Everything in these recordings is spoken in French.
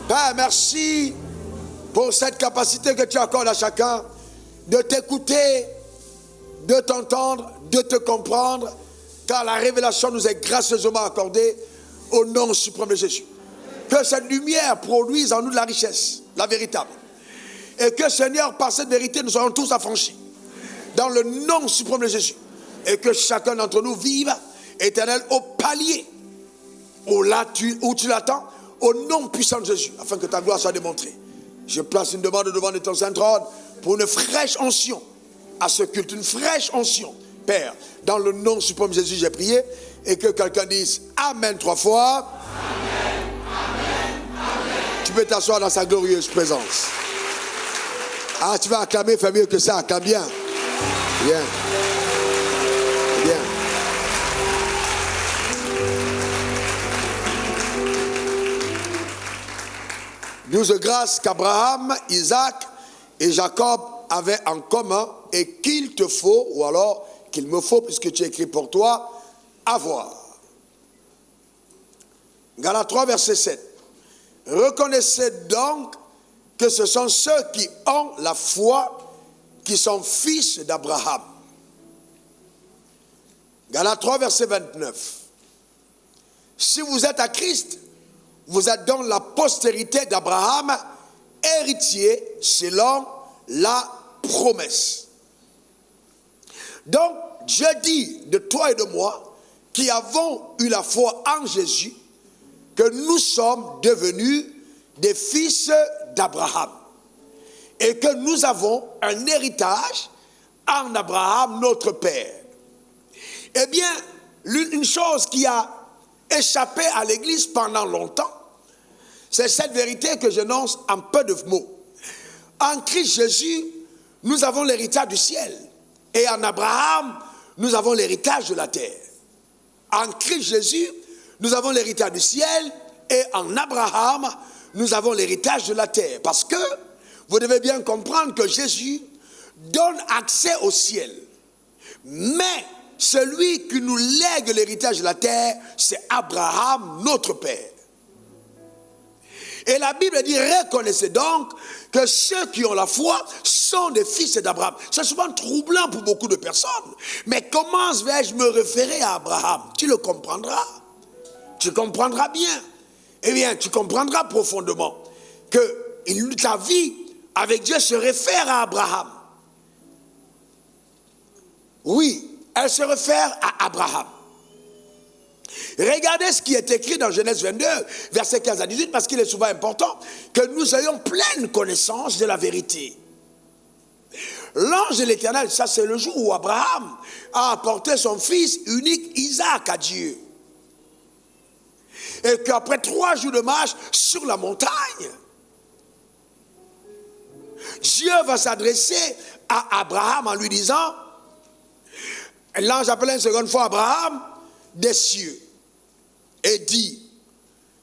Père, merci pour cette capacité que tu accordes à chacun de t'écouter, de t'entendre, de te comprendre, car la révélation nous est gracieusement accordée au nom suprême de Jésus. Que cette lumière produise en nous de la richesse, la véritable. Et que, Seigneur, par cette vérité, nous soyons tous affranchis. Dans le nom suprême de Jésus. Et que chacun d'entre nous vive, Éternel, au palier où tu l'attends, au nom puissant de Jésus, afin que ta gloire soit démontrée. Je place une demande devant ton Saint-Trône pour une fraîche onction à ce culte, une fraîche onction. Père, dans le nom suprême de Jésus, j'ai prié, et que quelqu'un dise Amen 3 fois. Amen, amen, amen. Tu peux t'asseoir dans sa glorieuse présence. Ah, tu vas acclamer, fais mieux que ça, acclame bien. Bien. Bien. Douze grâces qu'Abraham, Isaac et Jacob avaient en commun et qu'il te faut, ou alors qu'il me faut, puisque tu écris pour toi, avoir. Galates 3, verset 7. Reconnaissez donc que ce sont ceux qui ont la foi qui sont fils d'Abraham. Galates 3, verset 29. Si vous êtes à Christ, vous êtes donc la postérité d'Abraham, héritier selon la promesse. Donc, Dieu dit de toi et de moi, qui avons eu la foi en Jésus, que nous sommes devenus des fils d'Abraham. Et que nous avons un héritage en Abraham, notre Père. Eh bien, une chose qui a échappé à l'Église pendant longtemps, c'est cette vérité que j'énonce en peu de mots. En Christ Jésus, nous avons l'héritage du ciel. Et en Abraham, nous avons l'héritage de la terre. En Christ Jésus, nous avons l'héritage du ciel. Et en Abraham, nous avons l'héritage de la terre. Parce que vous devez bien comprendre que Jésus donne accès au ciel. Mais celui qui nous lègue l'héritage de la terre, c'est Abraham, notre Père. Et la Bible dit, reconnaissez donc que ceux qui ont la foi sont des fils d'Abraham. C'est souvent troublant pour beaucoup de personnes. Mais comment vais-je me référer à Abraham? Tu le comprendras. Tu comprendras bien. Eh bien, tu comprendras profondément que ta vie avec Dieu se réfère à Abraham. Oui, elle se réfère à Abraham. Regardez ce qui est écrit dans Genèse 22, versets 15 à 18, parce qu'il est souvent important que nous ayons pleine connaissance de la vérité. L'ange de l'Éternel, ça c'est le jour où Abraham a apporté son fils unique Isaac à Dieu. Et qu'après 3 jours de marche sur la montagne, Dieu va s'adresser à Abraham en lui disant, l'ange appelait une seconde fois Abraham des cieux et dit,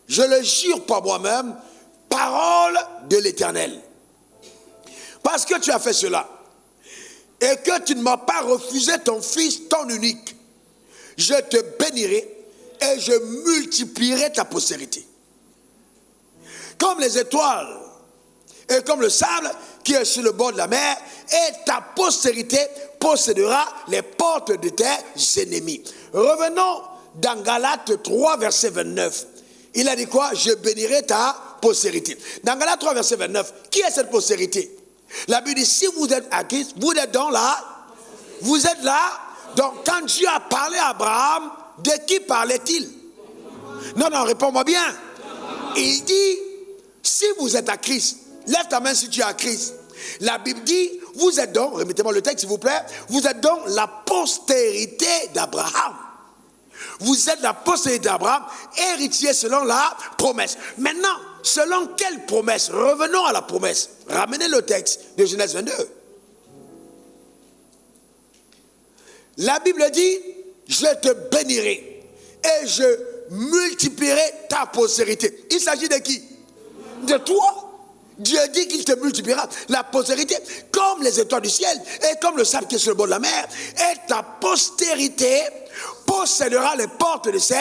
je le jure par moi-même, parole de l'Éternel, parce que tu as fait cela et que tu ne m'as pas refusé ton fils, ton unique, je te bénirai et je multiplierai ta postérité comme les étoiles et comme le sable qui est sur le bord de la mer, et ta postérité possédera les portes de tes ennemis. Revenons dans Galates 3, verset 29. Il a dit quoi? Je bénirai ta postérité. Dans Galates 3, verset 29, qui est cette postérité? La Bible dit, si vous êtes à Christ, vous êtes dans là. Vous êtes là. Donc, quand Dieu a parlé à Abraham, de qui parlait-il? Non, réponds-moi bien. Il dit, si vous êtes à Christ, lève ta main si tu es à Christ. La Bible dit, vous êtes donc, remettez-moi le texte s'il vous plaît, vous êtes donc la postérité d'Abraham. Vous êtes la postérité d'Abraham, héritier selon la promesse. Maintenant, selon quelle promesse? Revenons à la promesse. Ramenez le texte de Genèse 22. La Bible dit, je te bénirai et je multiplierai ta postérité. Il s'agit de qui? De toi. Dieu dit qu'il te multipliera la postérité comme les étoiles du ciel et comme le sable qui est sur le bord de la mer. Et ta postérité possédera les portes de ses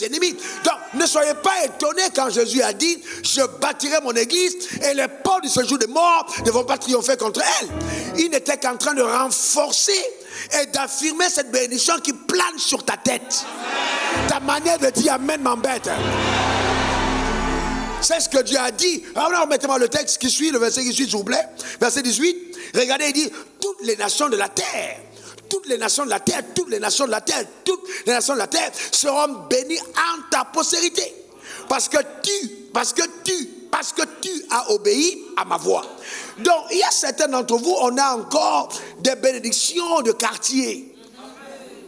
ennemis. Donc, ne soyez pas étonnés quand Jésus a dit, je bâtirai mon église et les portes du séjour des morts ne vont pas triompher contre elle. Il n'était qu'en train de renforcer et d'affirmer cette bénédiction qui plane sur ta tête. Ta manière de dire amen m'embête. C'est ce que Dieu a dit. Alors, mettez-moi le texte qui suit, le verset qui suit, s'il vous plaît. Verset 18. Regardez, il dit, toutes les nations de la terre, toutes les nations de la terre, toutes les nations de la terre, toutes les nations de la terre seront bénies en ta postérité. Parce que tu as obéi à ma voix. Donc, il y a certains d'entre vous, on a encore des bénédictions de quartier.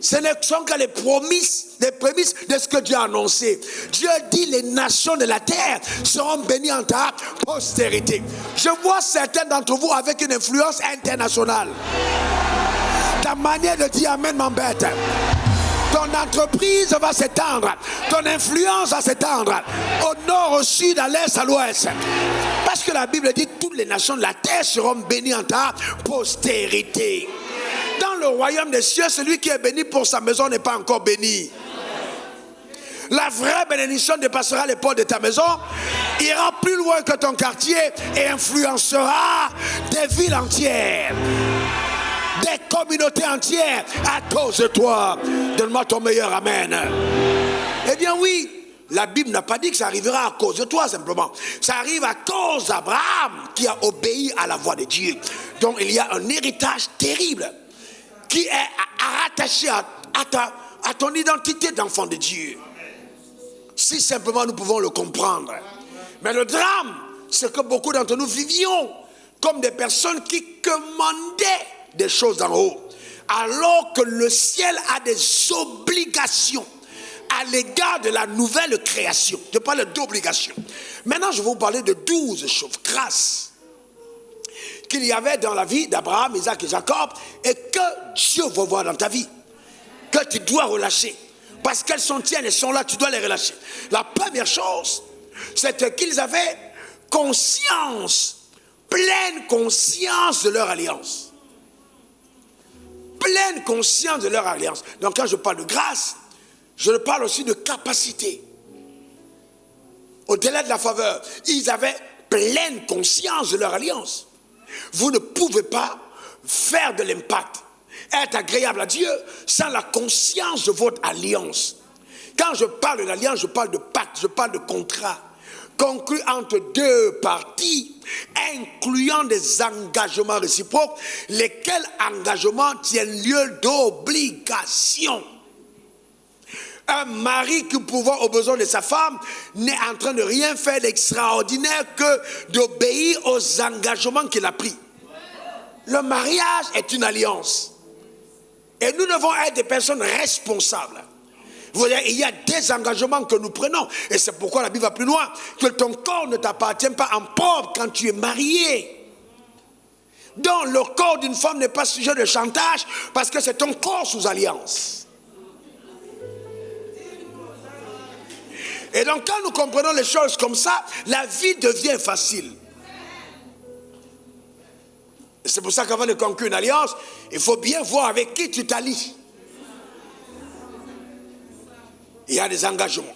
Ce ne sont que les prémices de ce que Dieu a annoncé. Dieu dit les nations de la terre seront bénies en ta postérité. Je vois certains d'entre vous avec une influence internationale. Ta manière de dire amen m'embête. Ton entreprise va s'étendre. Ton influence va s'étendre. Au nord, au sud, à l'est, à l'ouest. Parce que la Bible dit toutes les nations de la terre seront bénies en ta postérité. Dans le royaume des cieux, celui qui est béni pour sa maison n'est pas encore béni. La vraie bénédiction dépassera les portes de ta maison, ira plus loin que ton quartier et influencera des villes entières, des communautés entières à cause de toi. Donne-moi ton meilleur amen. Eh bien oui, la Bible n'a pas dit que ça arrivera à cause de toi simplement. Ça arrive à cause d'Abraham qui a obéi à la voix de Dieu. Donc il y a un héritage terrible qui est rattaché à ton identité d'enfant de Dieu. Si simplement nous pouvons le comprendre. Mais le drame, c'est que beaucoup d'entre nous vivions comme des personnes qui commandaient des choses d'en haut, alors que le ciel a des obligations à l'égard de la nouvelle création. Je parle d'obligations. Maintenant, je vais vous parler de 12 choses, grâce qu'il y avait dans la vie d'Abraham, Isaac et Jacob, et que Dieu va voir dans ta vie, que tu dois relâcher. Parce qu'elles sont tiennes, elles sont là, tu dois les relâcher. La première chose, c'est qu'ils avaient conscience, pleine conscience de leur alliance. Pleine conscience de leur alliance. Donc quand je parle de grâce, je parle aussi de capacité. Au-delà de la faveur, ils avaient pleine conscience de leur alliance. Vous ne pouvez pas faire de l'impact, être agréable à Dieu sans la conscience de votre alliance. Quand je parle d'alliance, je parle de pacte, je parle de contrat conclu entre deux parties, incluant des engagements réciproques, lesquels engagements tiennent lieu d'obligation. Un mari qui pourvoit aux besoins de sa femme n'est en train de rien faire d'extraordinaire que d'obéir aux engagements qu'il a pris. Le mariage est une alliance. Et nous devons être des personnes responsables. Vous voyez, il y a des engagements que nous prenons. Et c'est pourquoi la Bible va plus loin. Que ton corps ne t'appartient pas en propre quand tu es marié. Donc le corps d'une femme n'est pas sujet de chantage parce que c'est ton corps sous alliance. Et donc quand nous comprenons les choses comme ça, la vie devient facile. Et c'est pour ça qu'avant de conclure une alliance, il faut bien voir avec qui tu t'allies. Il y a des engagements,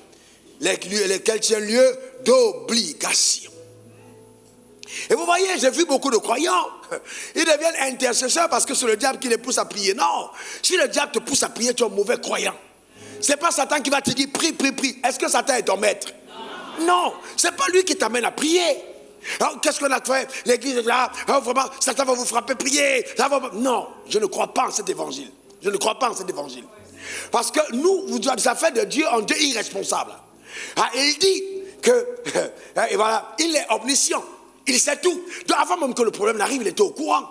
lesquels tiennent lieu d'obligation. Et vous voyez, j'ai vu beaucoup de croyants, ils deviennent intercesseurs parce que c'est le diable qui les pousse à prier. Non, si le diable te pousse à prier, tu es un mauvais croyant. Ce n'est pas Satan qui va te dire prie, prie, prie. Est-ce que Satan est ton maître? Non, ce n'est pas lui qui t'amène à prier. Alors, qu'est-ce qu'on a fait? L'église est là, oh, vraiment, Satan va vous frapper, prier. Non, je ne crois pas en cet évangile. Je ne crois pas en cet évangile. Parce que nous, ça fait de Dieu un Dieu irresponsable. Il dit que, et voilà, il est omniscient. Il sait tout. Donc, avant même que le problème n'arrive, il était au courant.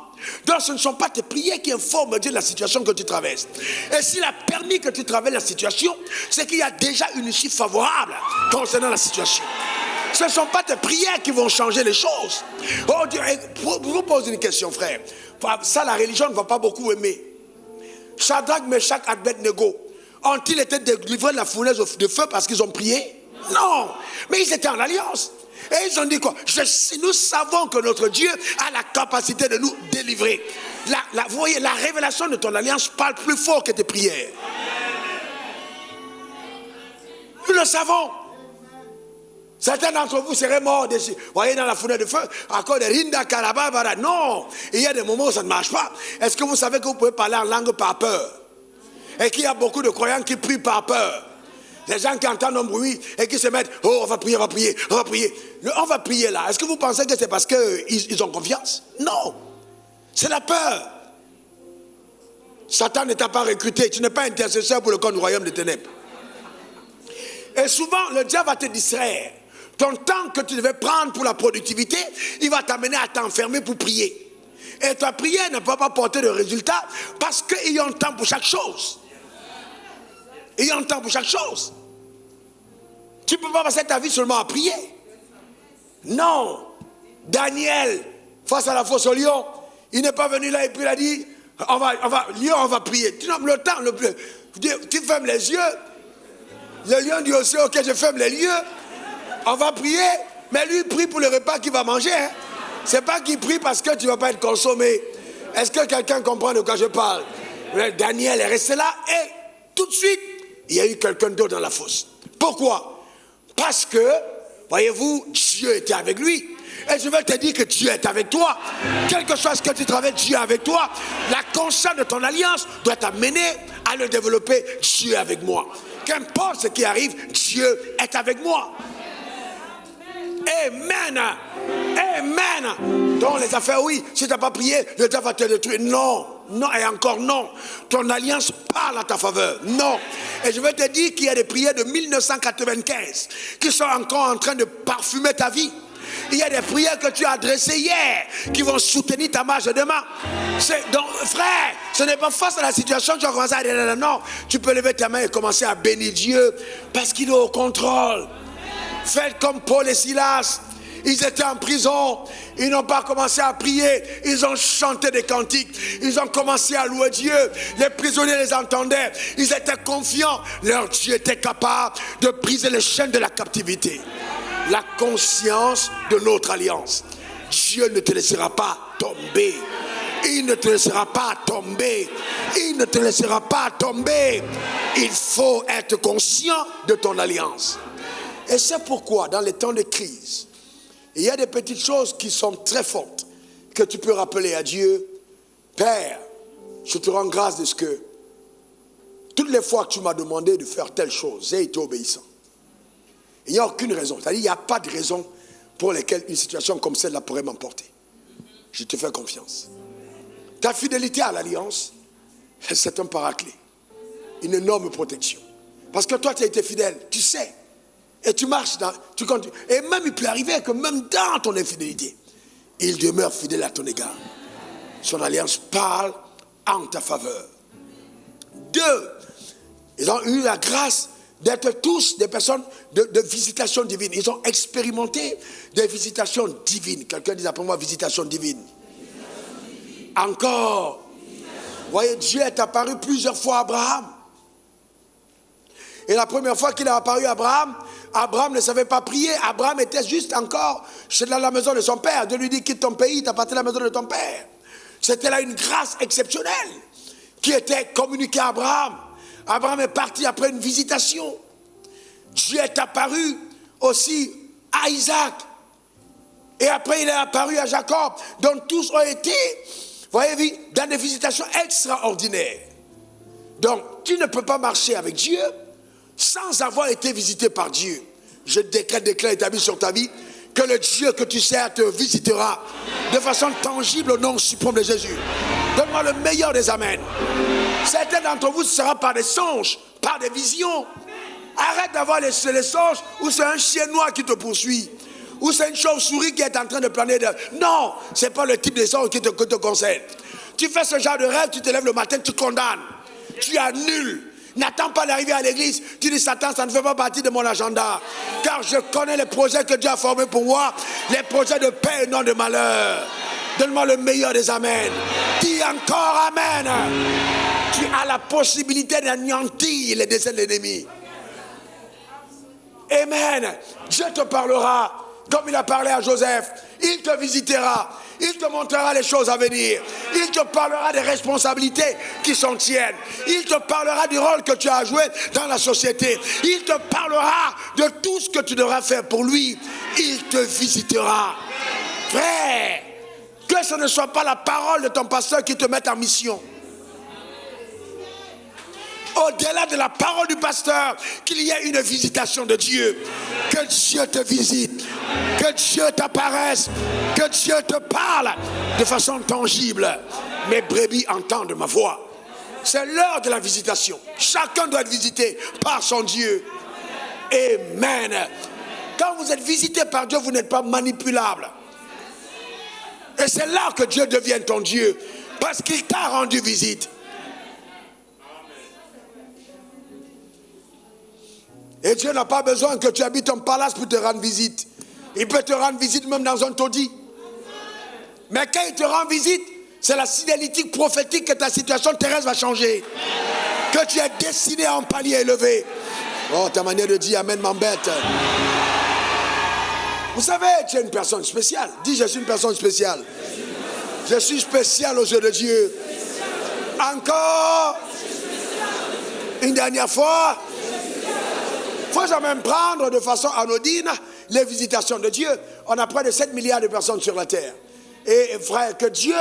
Donc ce ne sont pas tes prières qui informent Dieu de la situation que tu traverses. Et s'il a permis que tu traverses la situation, c'est qu'il y a déjà une issue favorable concernant la situation. Ce ne sont pas tes prières qui vont changer les choses. Oh Dieu, je vous pose une question, frère. Ça, la religion ne va pas beaucoup aimer. Shadrach, Meshach, Abednego, ont-ils été délivrés de la fournaise de feu parce qu'ils ont prié? Non, mais ils étaient en alliance. Et ils ont dit quoi? Nous savons que notre Dieu a la capacité de nous délivrer. Vous voyez, la révélation de ton alliance parle plus fort que tes prières. le savons. Certains d'entre vous seraient morts, vous voyez, dans la fournaise de feu, à cause de Rinda Karababara. Non, il y a des moments où ça ne marche pas. Est-ce que vous savez que vous pouvez parler en langue par peur? Et qu'il y a beaucoup de croyants qui prient par peur. Les gens qui entendent un bruit et qui se mettent, oh, on va prier, on va prier, on va prier. On va prier là. Est-ce que vous pensez que c'est parce qu'ils ont confiance? Non. C'est la peur. Satan ne t'a pas recruté. Tu n'es pas intercesseur pour le camp du royaume des ténèbres. Et souvent, le diable va te distraire. Ton temps que tu devais prendre pour la productivité, il va t'amener à t'enfermer pour prier. Et ta prière ne peut pas porter de résultat parce qu'il y a un temps pour chaque chose. Il y a un temps pour chaque chose. Tu ne peux pas passer ta vie seulement à prier. Non. Daniel, face à la fosse au lion, il n'est pas venu là et puis il a dit, on va prier. Tu le temps, tu fermes les yeux. Le lion dit aussi, ok, je ferme les yeux. On va prier, mais lui prie pour le repas qu'il va manger. Hein. C'est pas qu'il prie parce que tu ne vas pas être consommé. Est-ce que quelqu'un comprend de quoi je parle? Daniel est resté là et tout de suite, il y a eu quelqu'un d'autre dans la fosse. Pourquoi? Parce que, voyez-vous, Dieu était avec lui. Et je veux te dire que Dieu est avec toi. Quelque chose que tu travailles, Dieu est avec toi. La conscience de ton alliance doit t'amener à le développer. Dieu est avec moi. Qu'importe ce qui arrive, Dieu est avec moi. Amen. Amen. Donc les affaires, oui, si tu n'as pas prié, le diable va te détruire. Non, non et encore non. Ton alliance parle à ta faveur. Non. Et je vais te dire qu'il y a des prières de 1995 qui sont encore en train de parfumer ta vie. Il y a des prières que tu as adressées hier qui vont soutenir ta marche demain. Donc, frère, ce n'est pas face à la situation que tu vas commencer à dire non. Tu peux lever ta main et commencer à bénir Dieu parce qu'il est au contrôle. Faites comme Paul et Silas. Ils étaient en prison. Ils n'ont pas commencé à prier. Ils ont chanté des cantiques. Ils ont commencé à louer Dieu. Les prisonniers les entendaient. Ils étaient confiants. Leur Dieu était capable de briser les chaînes de la captivité. La conscience de notre alliance. Dieu ne te laissera pas tomber. Il ne te laissera pas tomber. Il ne te laissera pas tomber. Il faut être conscient de ton alliance. Et c'est pourquoi, dans les temps de crise, il y a des petites choses qui sont très fortes que tu peux rappeler à Dieu. Père, je te rends grâce de ce que toutes les fois que tu m'as demandé de faire telle chose, j'ai été obéissant. Il n'y a aucune raison. C'est-à-dire, il n'y a pas de raison pour laquelle une situation comme celle-là pourrait m'emporter. Je te fais confiance. Ta fidélité à l'alliance, c'est un paraclet. Une énorme protection. Parce que toi, tu as été fidèle, tu sais. Et tu marches, tu continues. Et même, il peut arriver que même dans ton infidélité, il demeure fidèle à ton égard. Son alliance parle en ta faveur. 2, ils ont eu la grâce d'être tous des personnes de visitation divine. Ils ont expérimenté des visitations divines. Quelqu'un dit après moi, visitation divine. Encore. Vous voyez, Dieu est apparu plusieurs fois à Abraham. Et la première fois qu'il est apparu à Abraham, Abraham ne savait pas prier. Abraham était juste encore dans la maison de son père. Dieu lui dit, quitte ton pays, t'appartiens à la maison de ton père. C'était là une grâce exceptionnelle qui était communiquée à Abraham. Abraham est parti après une visitation. Dieu est apparu aussi à Isaac. Et après, il est apparu à Jacob. Donc, tous ont été, voyez-vous, dans des visitations extraordinaires. Donc, tu ne peux pas marcher avec Dieu sans avoir été visité par Dieu. Je déclare établi sur ta vie que le Dieu que tu sers te visitera de façon tangible au nom suprême de Jésus. Donne-moi le meilleur des amens. Certains d'entre vous, ce sera par des songes, par des visions. Arrête d'avoir les songes où c'est un chien noir qui te poursuit, ou c'est une chauve-souris qui est en train de planer. Non, ce n'est pas le type de songe qui te concerne. Tu fais ce genre de rêve, tu te lèves le matin, tu condamnes, tu annules. N'attends pas d'arriver à l'église. Tu dis, Satan, ça ne fait pas partie de mon agenda. Car je connais les projets que Dieu a formés pour moi. Les projets de paix et non de malheur. Donne-moi le meilleur des amens. Dis encore amen. Tu as la possibilité d'anéantir les desseins de l'ennemi. Amen. Dieu te parlera comme il a parlé à Joseph. Il te visitera, il te montrera les choses à venir, il te parlera des responsabilités qui sont tiennes, il te parlera du rôle que tu as joué dans la société, il te parlera de tout ce que tu devras faire pour lui, il te visitera. Frère, que ce ne soit pas la parole de ton pasteur qui te mette en mission. Au-delà de la parole du pasteur, qu'il y ait une visitation de Dieu. Que Dieu te visite, que Dieu t'apparaisse, que Dieu te parle de façon tangible. Mes brebis entendent ma voix. C'est l'heure de la visitation. Chacun doit être visité par son Dieu. Amen. Quand vous êtes visité par Dieu, vous n'êtes pas manipulable. Et c'est là que Dieu devient ton Dieu, parce qu'il t'a rendu visite. Et Dieu n'a pas besoin que tu habites un palace pour te rendre visite. Il peut te rendre visite même dans un taudis. Mais quand il te rend visite, c'est la signalétique prophétique que ta situation terrestre va changer. Que tu es destiné à un palier élevé. Oh, ta manière de dire amen m'embête. Vous savez, tu es une personne spéciale. Dis, je suis une personne spéciale. Je suis spécial aux yeux de Dieu. Encore une dernière fois. Il ne faut jamais prendre de façon anodine les visitations de Dieu. On a près de 7 milliards de personnes sur la terre. Et frère, que Dieu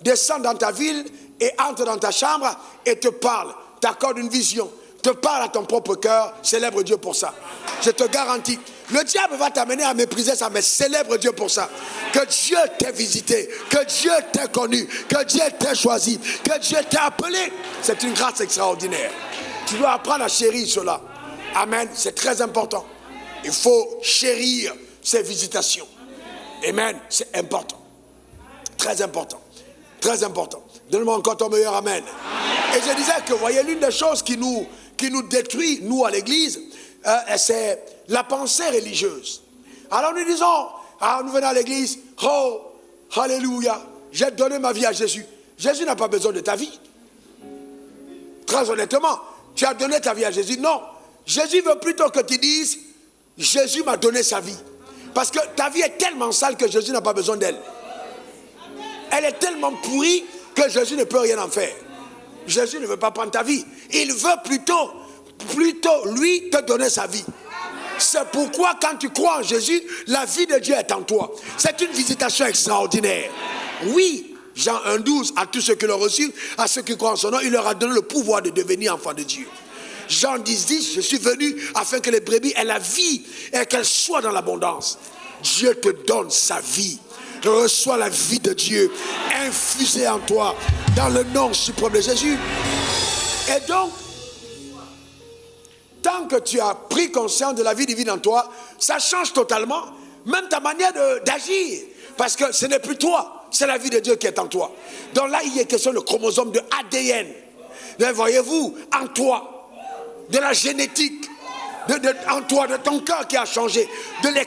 descende dans ta ville et entre dans ta chambre et te parle, t'accorde une vision, te parle à ton propre cœur, célèbre Dieu pour ça. Je te garantis. Le diable va t'amener à mépriser ça, mais célèbre Dieu pour ça. Que Dieu t'ait visité, que Dieu t'ait connu, que Dieu t'ait choisi, que Dieu t'ait appelé. C'est une grâce extraordinaire. Tu dois apprendre à chérir cela. Amen, c'est très important. Il faut chérir ces visitations. Amen, c'est important. Très important. Très important. Donne-moi encore ton meilleur amen. Et je disais que, vous voyez, l'une des choses qui nous détruit, nous à l'église, c'est la pensée religieuse. Alors nous disons, nous venons à l'église, oh, alléluia, j'ai donné ma vie à Jésus. Jésus n'a pas besoin de ta vie. Très honnêtement, tu as donné ta vie à Jésus. Non. Jésus veut plutôt que tu dises, Jésus m'a donné sa vie. Parce que ta vie est tellement sale que Jésus n'a pas besoin d'elle. Elle est tellement pourrie que Jésus ne peut rien en faire. Jésus ne veut pas prendre ta vie. Il veut plutôt lui te donner sa vie. C'est pourquoi quand tu crois en Jésus, la vie de Dieu est en toi. C'est une visitation extraordinaire. Oui, Jean 1,12, à tous ceux qui l'ont reçu, à ceux qui croient en son nom, il leur a donné le pouvoir de devenir enfants de Dieu. Jean 10, je suis venu afin que les brebis aient la vie et qu'elles soient dans l'abondance. Dieu te donne sa vie. Reçois la vie de Dieu infusée en toi dans le nom suprême de Jésus. Et donc, tant que tu as pris conscience de la vie divine en toi, ça change totalement même ta manière d'agir. Parce que ce n'est plus toi, c'est la vie de Dieu qui est en toi. Donc là, il y a question de chromosome, de ADN. Voyez-vous, en toi. De la génétique en toi, de ton cœur qui a changé, des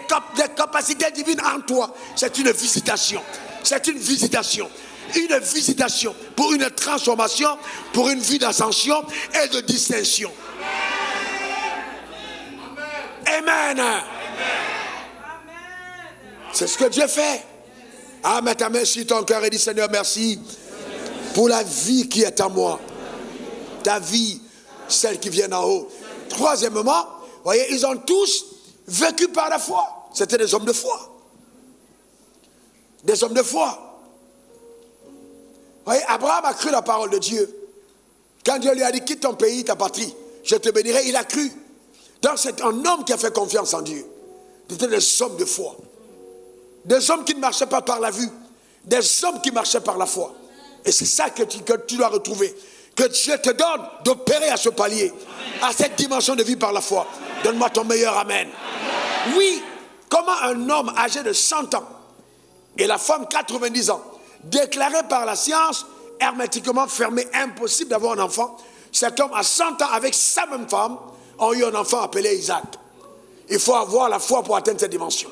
capacités divines en toi. C'est une visitation. C'est une visitation. Une visitation pour une transformation, pour une vie d'ascension et de distinction. Amen. C'est ce que Dieu fait. Ah, mets ta main sur ton cœur et dis, Seigneur, merci pour la vie qui est en moi. Ta vie, celle qui vient d'en haut. Troisièmement, voyez, ils ont tous vécu par la foi. C'était des hommes de foi. Des hommes de foi. Voyez, Abraham a cru la parole de Dieu. Quand Dieu lui a dit, quitte ton pays, ta patrie, je te bénirai, il a cru. Donc c'est un homme qui a fait confiance en Dieu. C'était des hommes de foi. Des hommes qui ne marchaient pas par la vue. Des hommes qui marchaient par la foi. Et c'est ça que tu dois retrouver. Que Dieu te donne d'opérer à ce palier, à cette dimension de vie par la foi. Donne-moi ton meilleur amen. Oui, comment un homme âgé de 100 ans et la femme 90 ans, déclaré par la science, hermétiquement fermé, impossible d'avoir un enfant, cet homme à 100 ans avec sa même femme, ont eu un enfant appelé Isaac. Il faut avoir la foi pour atteindre cette dimension.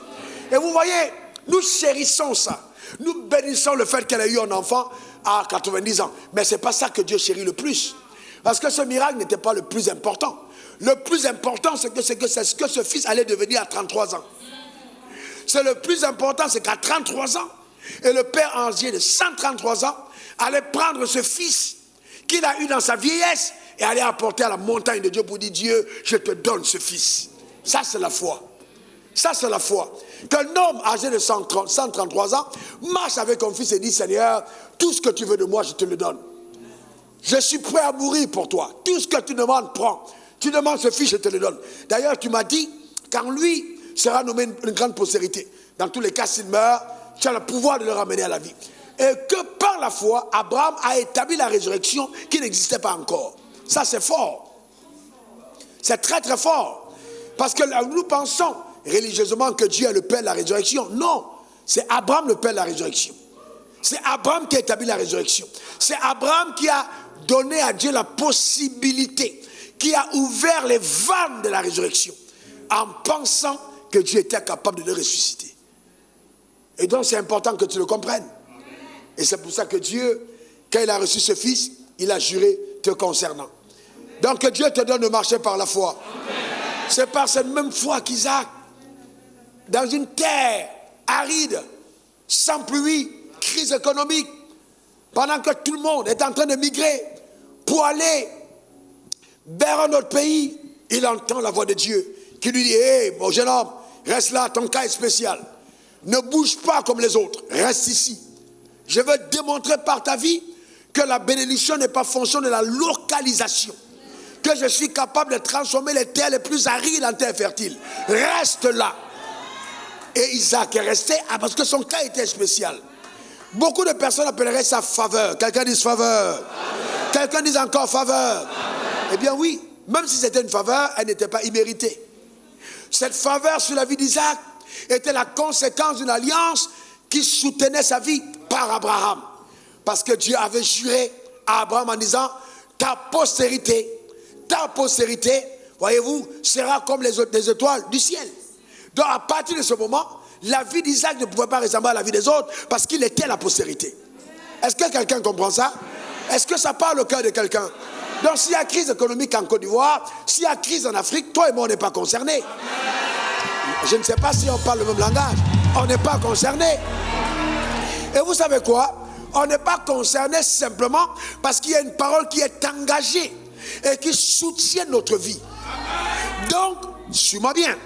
Et vous voyez, nous chérissons ça. Nous bénissons le fait qu'elle ait eu un enfant à 90 ans. Mais ce n'est pas ça que Dieu chérit le plus. Parce que ce miracle n'était pas le plus important. Le plus important, c'est que ce fils allait devenir à 33 ans. c'est le plus important, c'est qu'à 33 ans, et le père âgé de 133 ans allait prendre ce fils qu'il a eu dans sa vieillesse et aller apporter à la montagne de Dieu pour dire, Dieu, je te donne ce fils. Ça, c'est la foi. Ça, c'est la foi. Qu'un homme âgé de 133 ans marche avec un fils et dit, Seigneur, tout ce que tu veux de moi, je te le donne. Je suis prêt à mourir pour toi. Tout ce que tu demandes, prends. Tu demandes ce fils, je te le donne. D'ailleurs, tu m'as dit, quand lui sera nommé une grande postérité, dans tous les cas, s'il meurt, tu as le pouvoir de le ramener à la vie. Et que par la foi, Abraham a établi la résurrection qui n'existait pas encore. Ça, c'est fort. C'est très, très fort. Parce que nous pensons religieusement que Dieu est le Père de la résurrection. Non, c'est Abraham le Père de la résurrection. C'est Abraham qui a établi la résurrection. C'est Abraham qui a donné à Dieu la possibilité, qui a ouvert les vannes de la résurrection, en pensant que Dieu était capable de le ressusciter. Et donc c'est important que tu le comprennes. Et c'est pour ça que Dieu, quand il a reçu ce fils, il a juré te concernant. Donc que Dieu te donne de marcher par la foi. C'est par cette même foi qu'Isaac, dans une terre aride, sans pluie, crise économique, pendant que tout le monde est en train de migrer pour aller vers un autre pays, il entend la voix de Dieu qui lui dit, hé, mon jeune homme, reste là, ton cas est spécial. Ne bouge pas comme les autres, reste ici. Je veux démontrer par ta vie que la bénédiction n'est pas fonction de la localisation. Que je suis capable de transformer les terres les plus arides en terres fertiles. Reste là. Et Isaac est resté parce que son cas était spécial. Beaucoup de personnes appelleraient ça faveur. Quelqu'un dit faveur. Quelqu'un dit encore faveur. Eh bien oui, même si c'était une faveur, elle n'était pas imméritée. Cette faveur sur la vie d'Isaac était la conséquence d'une alliance qui soutenait sa vie par Abraham. Parce que Dieu avait juré à Abraham en disant, ta postérité, voyez-vous, sera comme les étoiles du ciel. Donc à partir de ce moment, la vie d'Isaac ne pouvait pas ressembler à la vie des autres parce qu'il était la postérité. Est-ce que quelqu'un comprend ça? Est-ce que ça parle au cœur de quelqu'un? Donc s'il y a crise économique en Côte d'Ivoire, s'il y a crise en Afrique, toi et moi on n'est pas concernés. Je ne sais pas si on parle le même langage. On n'est pas concernés. Et vous savez quoi? On n'est pas concerné simplement parce qu'il y a une parole qui est engagée et qui soutient notre vie. Donc, suis-moi bien.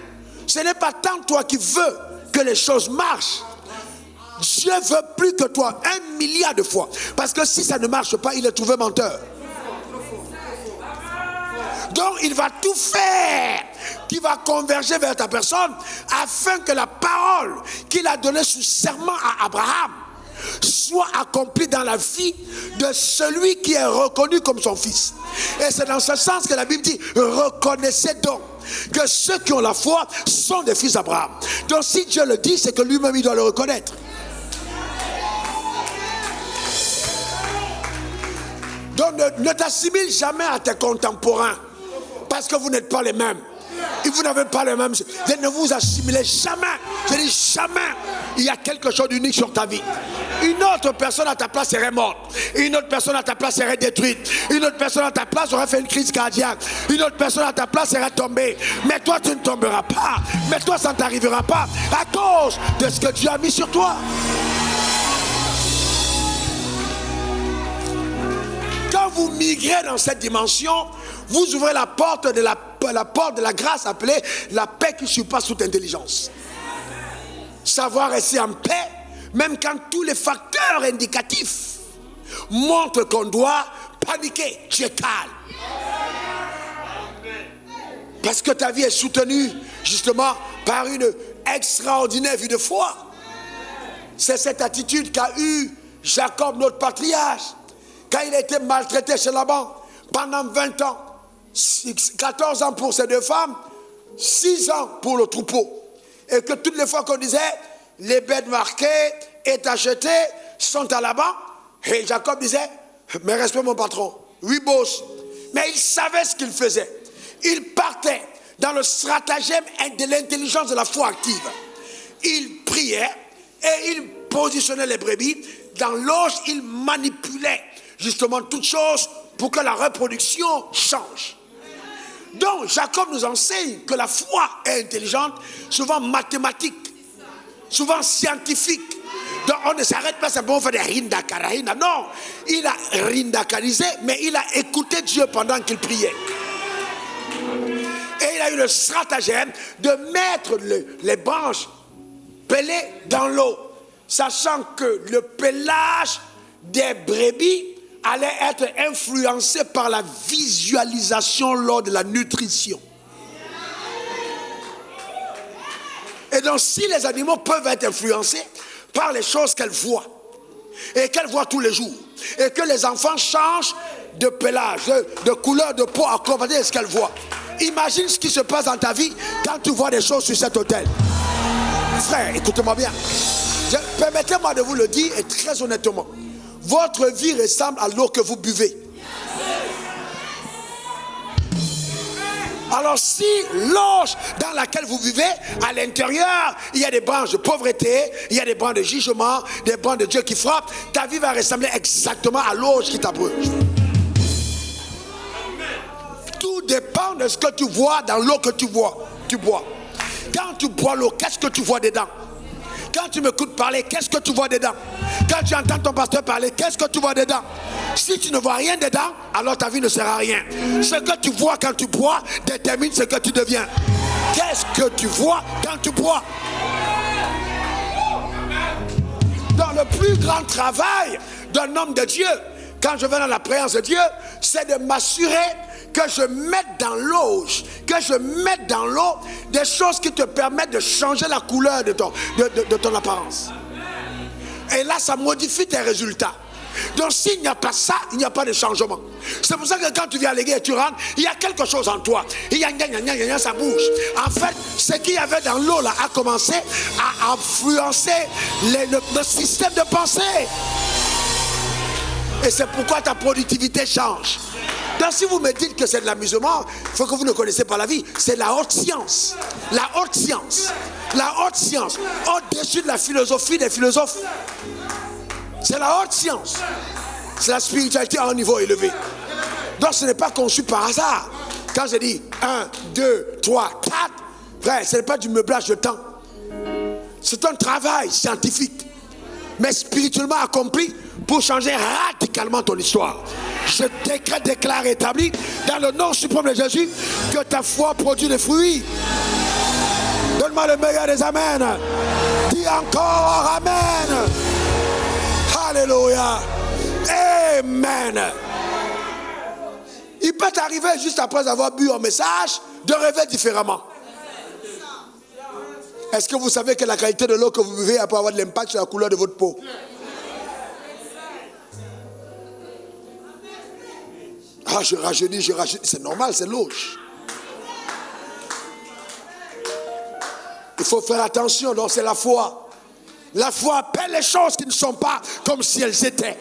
Ce n'est pas tant toi qui veux que les choses marchent. Dieu veut plus que toi 1 milliard de fois. Parce que si ça ne marche pas, il est trouvé menteur. Donc il va tout faire qui va converger vers ta personne afin que la parole qu'il a donnée sous serment à Abraham soit accomplie dans la vie de celui qui est reconnu comme son fils. Et c'est dans ce sens que la Bible dit, reconnaissez donc que ceux qui ont la foi sont des fils d'Abraham. Donc si Dieu le dit, c'est que lui-même il doit le reconnaître. Donc ne t'assimile jamais à tes contemporains. Parce que vous n'êtes pas les mêmes. Et vous n'avez pas les mêmes. Ne vous assimilez jamais. Je dis jamais. Il y a quelque chose d'unique sur ta vie. Une autre personne à ta place serait morte. Une autre personne à ta place serait détruite. Une autre personne à ta place aurait fait une crise cardiaque. Une autre personne à ta place serait tombée. Mais toi, tu ne tomberas pas. Mais toi, ça ne t'arrivera pas à cause de ce que Dieu a mis sur toi. Quand vous migrez dans cette dimension, vous ouvrez la porte de la grâce appelée la paix qui surpasse toute intelligence. Savoir rester en paix, même quand tous les facteurs indicatifs montrent qu'on doit paniquer. Tu es calme. Parce que ta vie est soutenue justement par une extraordinaire vie de foi. C'est cette attitude qu'a eue Jacob, notre patriarche, quand il a été maltraité chez Laban pendant 20 ans. 14 ans pour ces deux femmes, 6 ans pour le troupeau. Et que toutes les fois qu'on disait, les bêtes marquées et achetées sont à Laban, et Jacob disait, mais respecte mon patron, oui boss. Mais il savait ce qu'il faisait. Il partait dans le stratagème de l'intelligence de la foi active. Il priait et il positionnait les brebis dans l'auge, il manipulait justement toutes choses pour que la reproduction change. Donc Jacob nous enseigne que la foi est intelligente, souvent mathématique. souvent scientifique. Donc on ne s'arrête pas simplement pour faire des rindakarahina. Non, il a rindakarisé, mais il a écouté Dieu pendant qu'il priait. Et il a eu le stratagème de mettre les branches pelées dans l'eau, sachant que le pelage des brebis allait être influencé par la visualisation lors de la nutrition. Et donc si les animaux peuvent être influencés par les choses qu'elles voient, et qu'elles voient tous les jours, et que les enfants changent de pelage, de couleur de peau à accompagner de ce qu'elles voient. Imagine ce qui se passe dans ta vie quand tu vois des choses sur cet autel. Frère, écoutez-moi bien. Permettez-moi de vous le dire, et très honnêtement, votre vie ressemble à l'eau que vous buvez. Alors si l'eau dans laquelle vous vivez, à l'intérieur, il y a des branches de pauvreté, il y a des branches de jugement, des branches de Dieu qui frappent, ta vie va ressembler exactement à l'eau qui t'abreuve. Tout dépend de ce que tu vois dans l'eau que tu bois. Quand tu bois l'eau, qu'est-ce que tu vois dedans? Quand tu m'écoutes parler, qu'est-ce que tu vois dedans? Quand tu entends ton pasteur parler, qu'est-ce que tu vois dedans? Si tu ne vois rien dedans, alors ta vie ne sert à rien. Ce que tu vois quand tu bois détermine ce que tu deviens. Qu'est-ce que tu vois quand tu bois? Dans le plus grand travail d'un homme de Dieu, quand je vais dans la présence de Dieu, c'est de m'assurer que je mette dans l'eau, des choses qui te permettent de changer la couleur de ton apparence. Et là, ça modifie tes résultats. Donc s'il n'y a pas ça, il n'y a pas de changement. C'est pour ça que quand tu viens à l'église et tu rentres, il y a quelque chose en toi. Il y a ça bouge. En fait, ce qu'il y avait dans l'eau là a commencé à influencer le système de pensée. Et c'est pourquoi ta productivité change. Donc si vous me dites que c'est de l'amusement, il faut que vous ne connaissez pas la vie. C'est la haute science. La haute science. La haute science. Au-dessus de la philosophie des philosophes. C'est la haute science. C'est la spiritualité à un niveau élevé. Donc ce n'est pas conçu par hasard. Quand je dis 1, 2, 3, 4, frère, ce n'est pas du meublage de temps. C'est un travail scientifique, mais spirituellement accompli pour changer radicalement ton histoire. Je déclare établi dans le nom suprême de Jésus que ta foi produit des fruits. Donne-moi le meilleur des amens. Dis encore amen. Alléluia. Amen. Il peut t'arriver juste après avoir bu un message de rêver différemment. Est-ce que vous savez que la qualité de l'eau que vous buvez peut avoir de l'impact sur la couleur de votre peau? Ah, je rajeunis, c'est normal, c'est l'eau. Il faut faire attention, donc c'est la foi. La foi appelle les choses qui ne sont pas comme si elles étaient.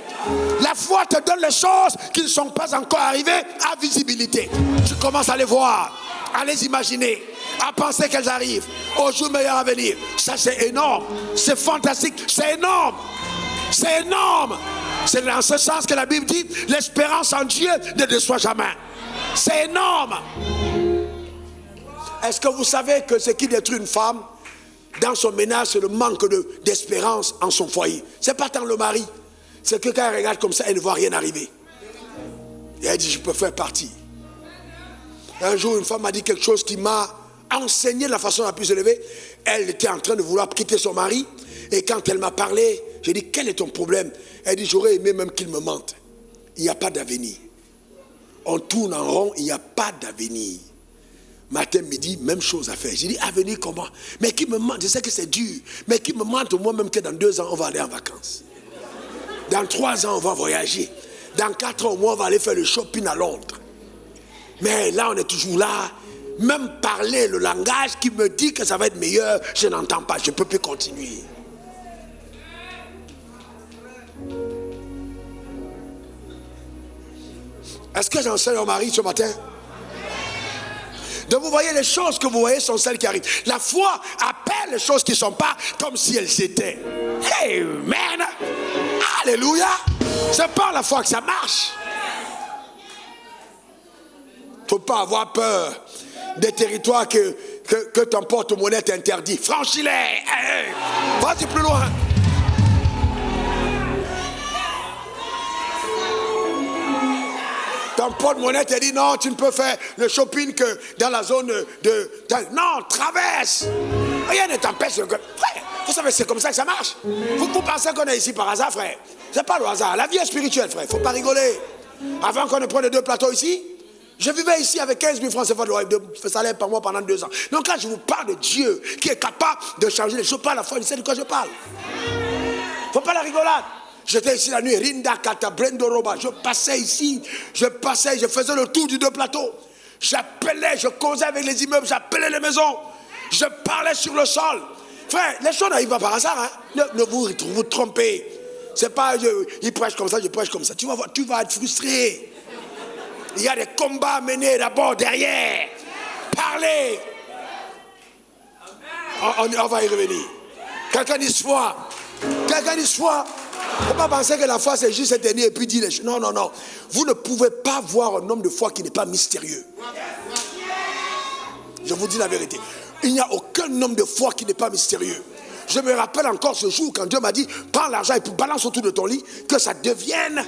La foi te donne les choses qui ne sont pas encore arrivées à visibilité. Tu commences à les voir, à les imaginer, à penser qu'elles arrivent au jour meilleur à venir. Ça c'est énorme, c'est fantastique, c'est énorme. C'est énorme. C'est dans ce sens que la Bible dit l'espérance en Dieu ne déçoit jamais. C'est énorme. Est-ce que vous savez que ce qui détruit une femme dans son ménage, c'est le manque d'espérance en son foyer? C'est pas tant le mari, c'est que quand elle regarde comme ça, elle ne voit rien arriver. Et elle dit, je peux faire partie. Un jour, une femme m'a dit quelque chose qui m'a enseigné la façon la plus élevée. Elle était en train de vouloir quitter son mari. Et quand elle m'a parlé, j'ai dit, quel est ton problème? Elle dit, j'aurais aimé même qu'il me mente. Il n'y a pas d'avenir. On tourne en rond, il n'y a pas d'avenir. Matin, midi, même chose à faire. J'ai dit, avenir comment? Mais qui me mente, je sais que c'est dur, mais qui me mente au moins même que dans 2 ans, on va aller en vacances. Dans 3 ans, on va voyager. Dans 4 ans, au moins, on va aller faire le shopping à Londres. Mais là, on est toujours là. Même parler le langage qui me dit que ça va être meilleur, je n'entends pas, je ne peux plus continuer. Est-ce que j'enseigne au mari ce matin? Donc vous voyez, les choses que vous voyez sont celles qui arrivent. La foi appelle les choses qui ne sont pas comme si elles étaient. Amen. Alléluia. C'est par la foi que ça marche. Il ne faut pas avoir peur des territoires que ton porte-monnaie t'interdit. Franchis-les. Hey, vas-y plus loin. Ton porte-monnaie te dit non, tu ne peux faire le shopping que dans la zone de... Non, traverse. Rien ne t'empêche. Frère, vous savez, c'est comme ça que ça marche. Vous pensez qu'on est ici par hasard, frère? C'est pas le hasard. La vie est spirituelle, frère. Il ne faut pas rigoler. Avant qu'on ne prenne les 2 plateaux ici, je vivais ici avec 15 000 francs de salaire par mois pendant 2 ans. Donc là, je vous parle de Dieu qui est capable de changer les choses. Pas la foi, il sait de quoi je parle. Il ne faut pas la rigolade. J'étais ici la nuit, Rinda Kata, Brendoroba. Je passais ici, je faisais le tour du 2 plateaux. J'appelais, je causais avec les immeubles, j'appelais les maisons. Je parlais sur le sol. Frère, les choses n'arrivent pas par hasard. Hein? Ne vous trompez. C'est pas, il prêche comme ça, je prêche comme ça. Tu vas être frustré. Il y a des combats à mener d'abord, derrière. Parlez. On va y revenir. Quelqu'un dit foi. Quelqu'un dit foi. Il ne faut pas penser que la foi c'est juste être né et puis dire les choses. Non, non, non. Vous ne pouvez pas voir un homme de foi qui n'est pas mystérieux. Je vous dis la vérité. Il n'y a aucun homme de foi qui n'est pas mystérieux. Je me rappelle encore ce jour quand Dieu m'a dit prends l'argent et puis balance autour de ton lit, que ça devienne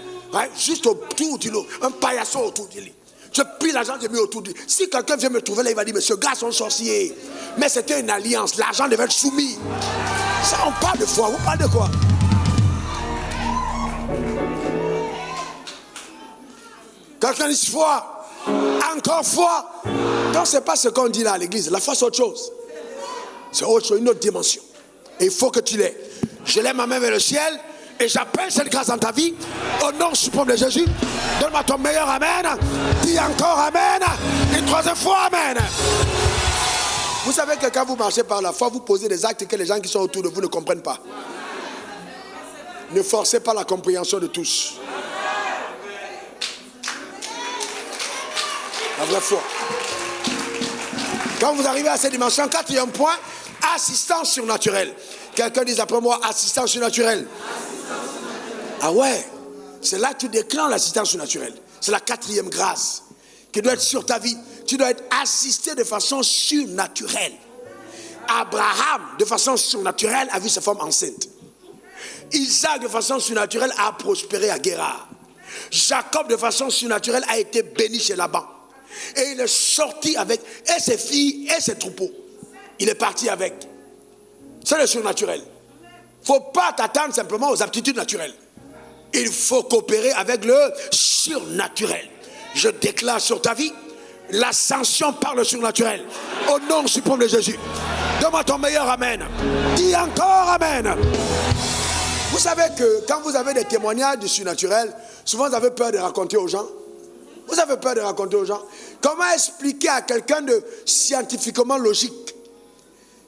juste autour du lit, un paillasson autour du lit. Je pris l'argent, j'ai mis autour du lit. Si quelqu'un vient me trouver là, il va dire mais ce gars c'est un sorcier. Mais c'était une alliance, l'argent devait être soumis. Ça, on parle de foi, vous parlez de quoi? Quelqu'un dit foi, encore foi. Donc c'est pas ce qu'on dit là à l'église. La foi c'est autre chose. C'est autre chose, une autre dimension. Et il faut que tu l'aies. Je lève ma main vers le ciel et j'appelle cette grâce dans ta vie. Au nom suprême de Jésus, donne-moi ton meilleur amen. Dis encore amen. Une 3e fois amen. Vous savez que quand vous marchez par la foi, vous posez des actes que les gens qui sont autour de vous ne comprennent pas. Ne forcez pas la compréhension de tous. La vraie foi. Quand vous arrivez à cette dimension, 4e point, assistance surnaturelle. Quelqu'un dit après moi, assistance surnaturelle. Ah ouais, c'est là que tu déclenches l'assistance surnaturelle. C'est la 4e grâce qui doit être sur ta vie. Tu dois être assisté de façon surnaturelle. Abraham, de façon surnaturelle, a vu sa femme enceinte. Isaac, de façon surnaturelle, a prospéré à Guérard. Jacob, de façon surnaturelle, a été béni chez Laban. Et il est sorti avec et ses filles et ses troupeaux. Il est parti avec. C'est le surnaturel. Il ne faut pas t'attendre simplement aux aptitudes naturelles. Il faut coopérer avec le surnaturel. Je déclare sur ta vie l'ascension par le surnaturel. Au nom suprême de Jésus. Donne-moi ton meilleur amen. Dis encore amen. Vous savez que quand vous avez des témoignages du surnaturel, souvent vous avez peur de raconter aux gens. Vous avez peur de raconter aux gens. Comment expliquer à quelqu'un de scientifiquement logique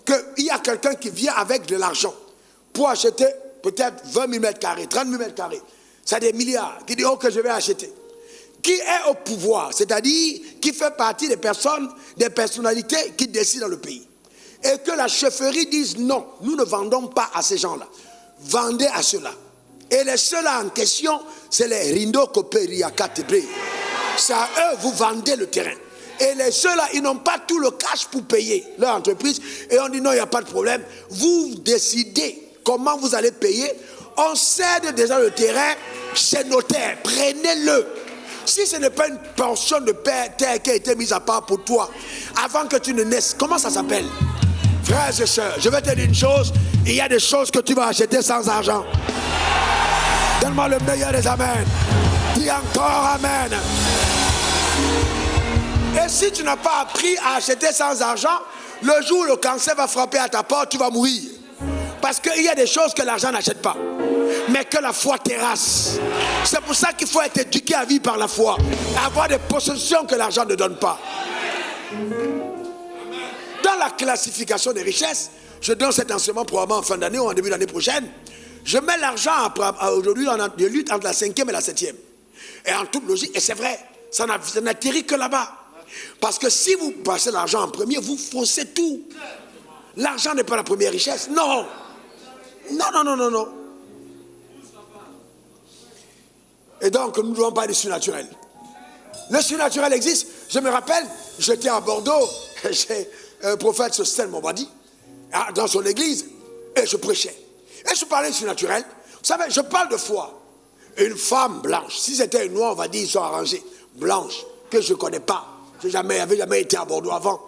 qu'il y a quelqu'un qui vient avec de l'argent pour acheter peut-être 20 000 mètres carrés, 30 000 mètres carrés. C'est des milliards. Qui dit, ok, je vais acheter. Qui est au pouvoir, c'est-à-dire qui fait partie des personnes, des personnalités qui décident dans le pays. Et que la chefferie dise non, nous ne vendons pas à ces gens-là. Vendez à ceux-là. Et les ceux-là en question, c'est les Rindo Koperi Akatebre. C'est à eux, vous vendez le terrain. Et les ceux-là, ils n'ont pas tout le cash pour payer leur entreprise. Et on dit non, il n'y a pas de problème. Vous décidez comment vous allez payer. On cède déjà le terrain chez notaire. Prenez-le. Si ce n'est pas une portion de terre qui a été mise à part pour toi, avant que tu ne naisses, comment ça s'appelle? Frères et sœurs, je vais te dire une chose. Il y a des choses que tu vas acheter sans argent. Donne-moi le meilleur des amens. Dis encore amen. Et si tu n'as pas appris à acheter sans argent, le jour où le cancer va frapper à ta porte, tu vas mourir. Parce qu'il y a des choses que l'argent n'achète pas, mais que la foi terrasse. C'est pour ça qu'il faut être éduqué à vivre par la foi. Avoir des possessions que l'argent ne donne pas. Dans la classification des richesses, je donne cet enseignement probablement en fin d'année ou en début d'année prochaine. Je mets l'argent aujourd'hui en lutte entre la 5e et la 7e. Et en toute logique, et c'est vrai, ça n'atterrit que là-bas. Parce que si vous passez l'argent en premier, vous faussez tout. L'argent n'est pas la première richesse. Non. Non, non, non, non, non. Et donc, nous ne devons pas du surnaturel. Le surnaturel existe. Je me rappelle, j'étais à Bordeaux. prophète Sosthène Mombadi, dans son église, et je prêchais. Et je parlais surnaturel. Vous savez, je parle de foi. Une femme blanche, si c'était une noire, on va dire, ils sont arrangés. Blanche, que je ne connais pas. Je n'avais jamais été à Bordeaux avant.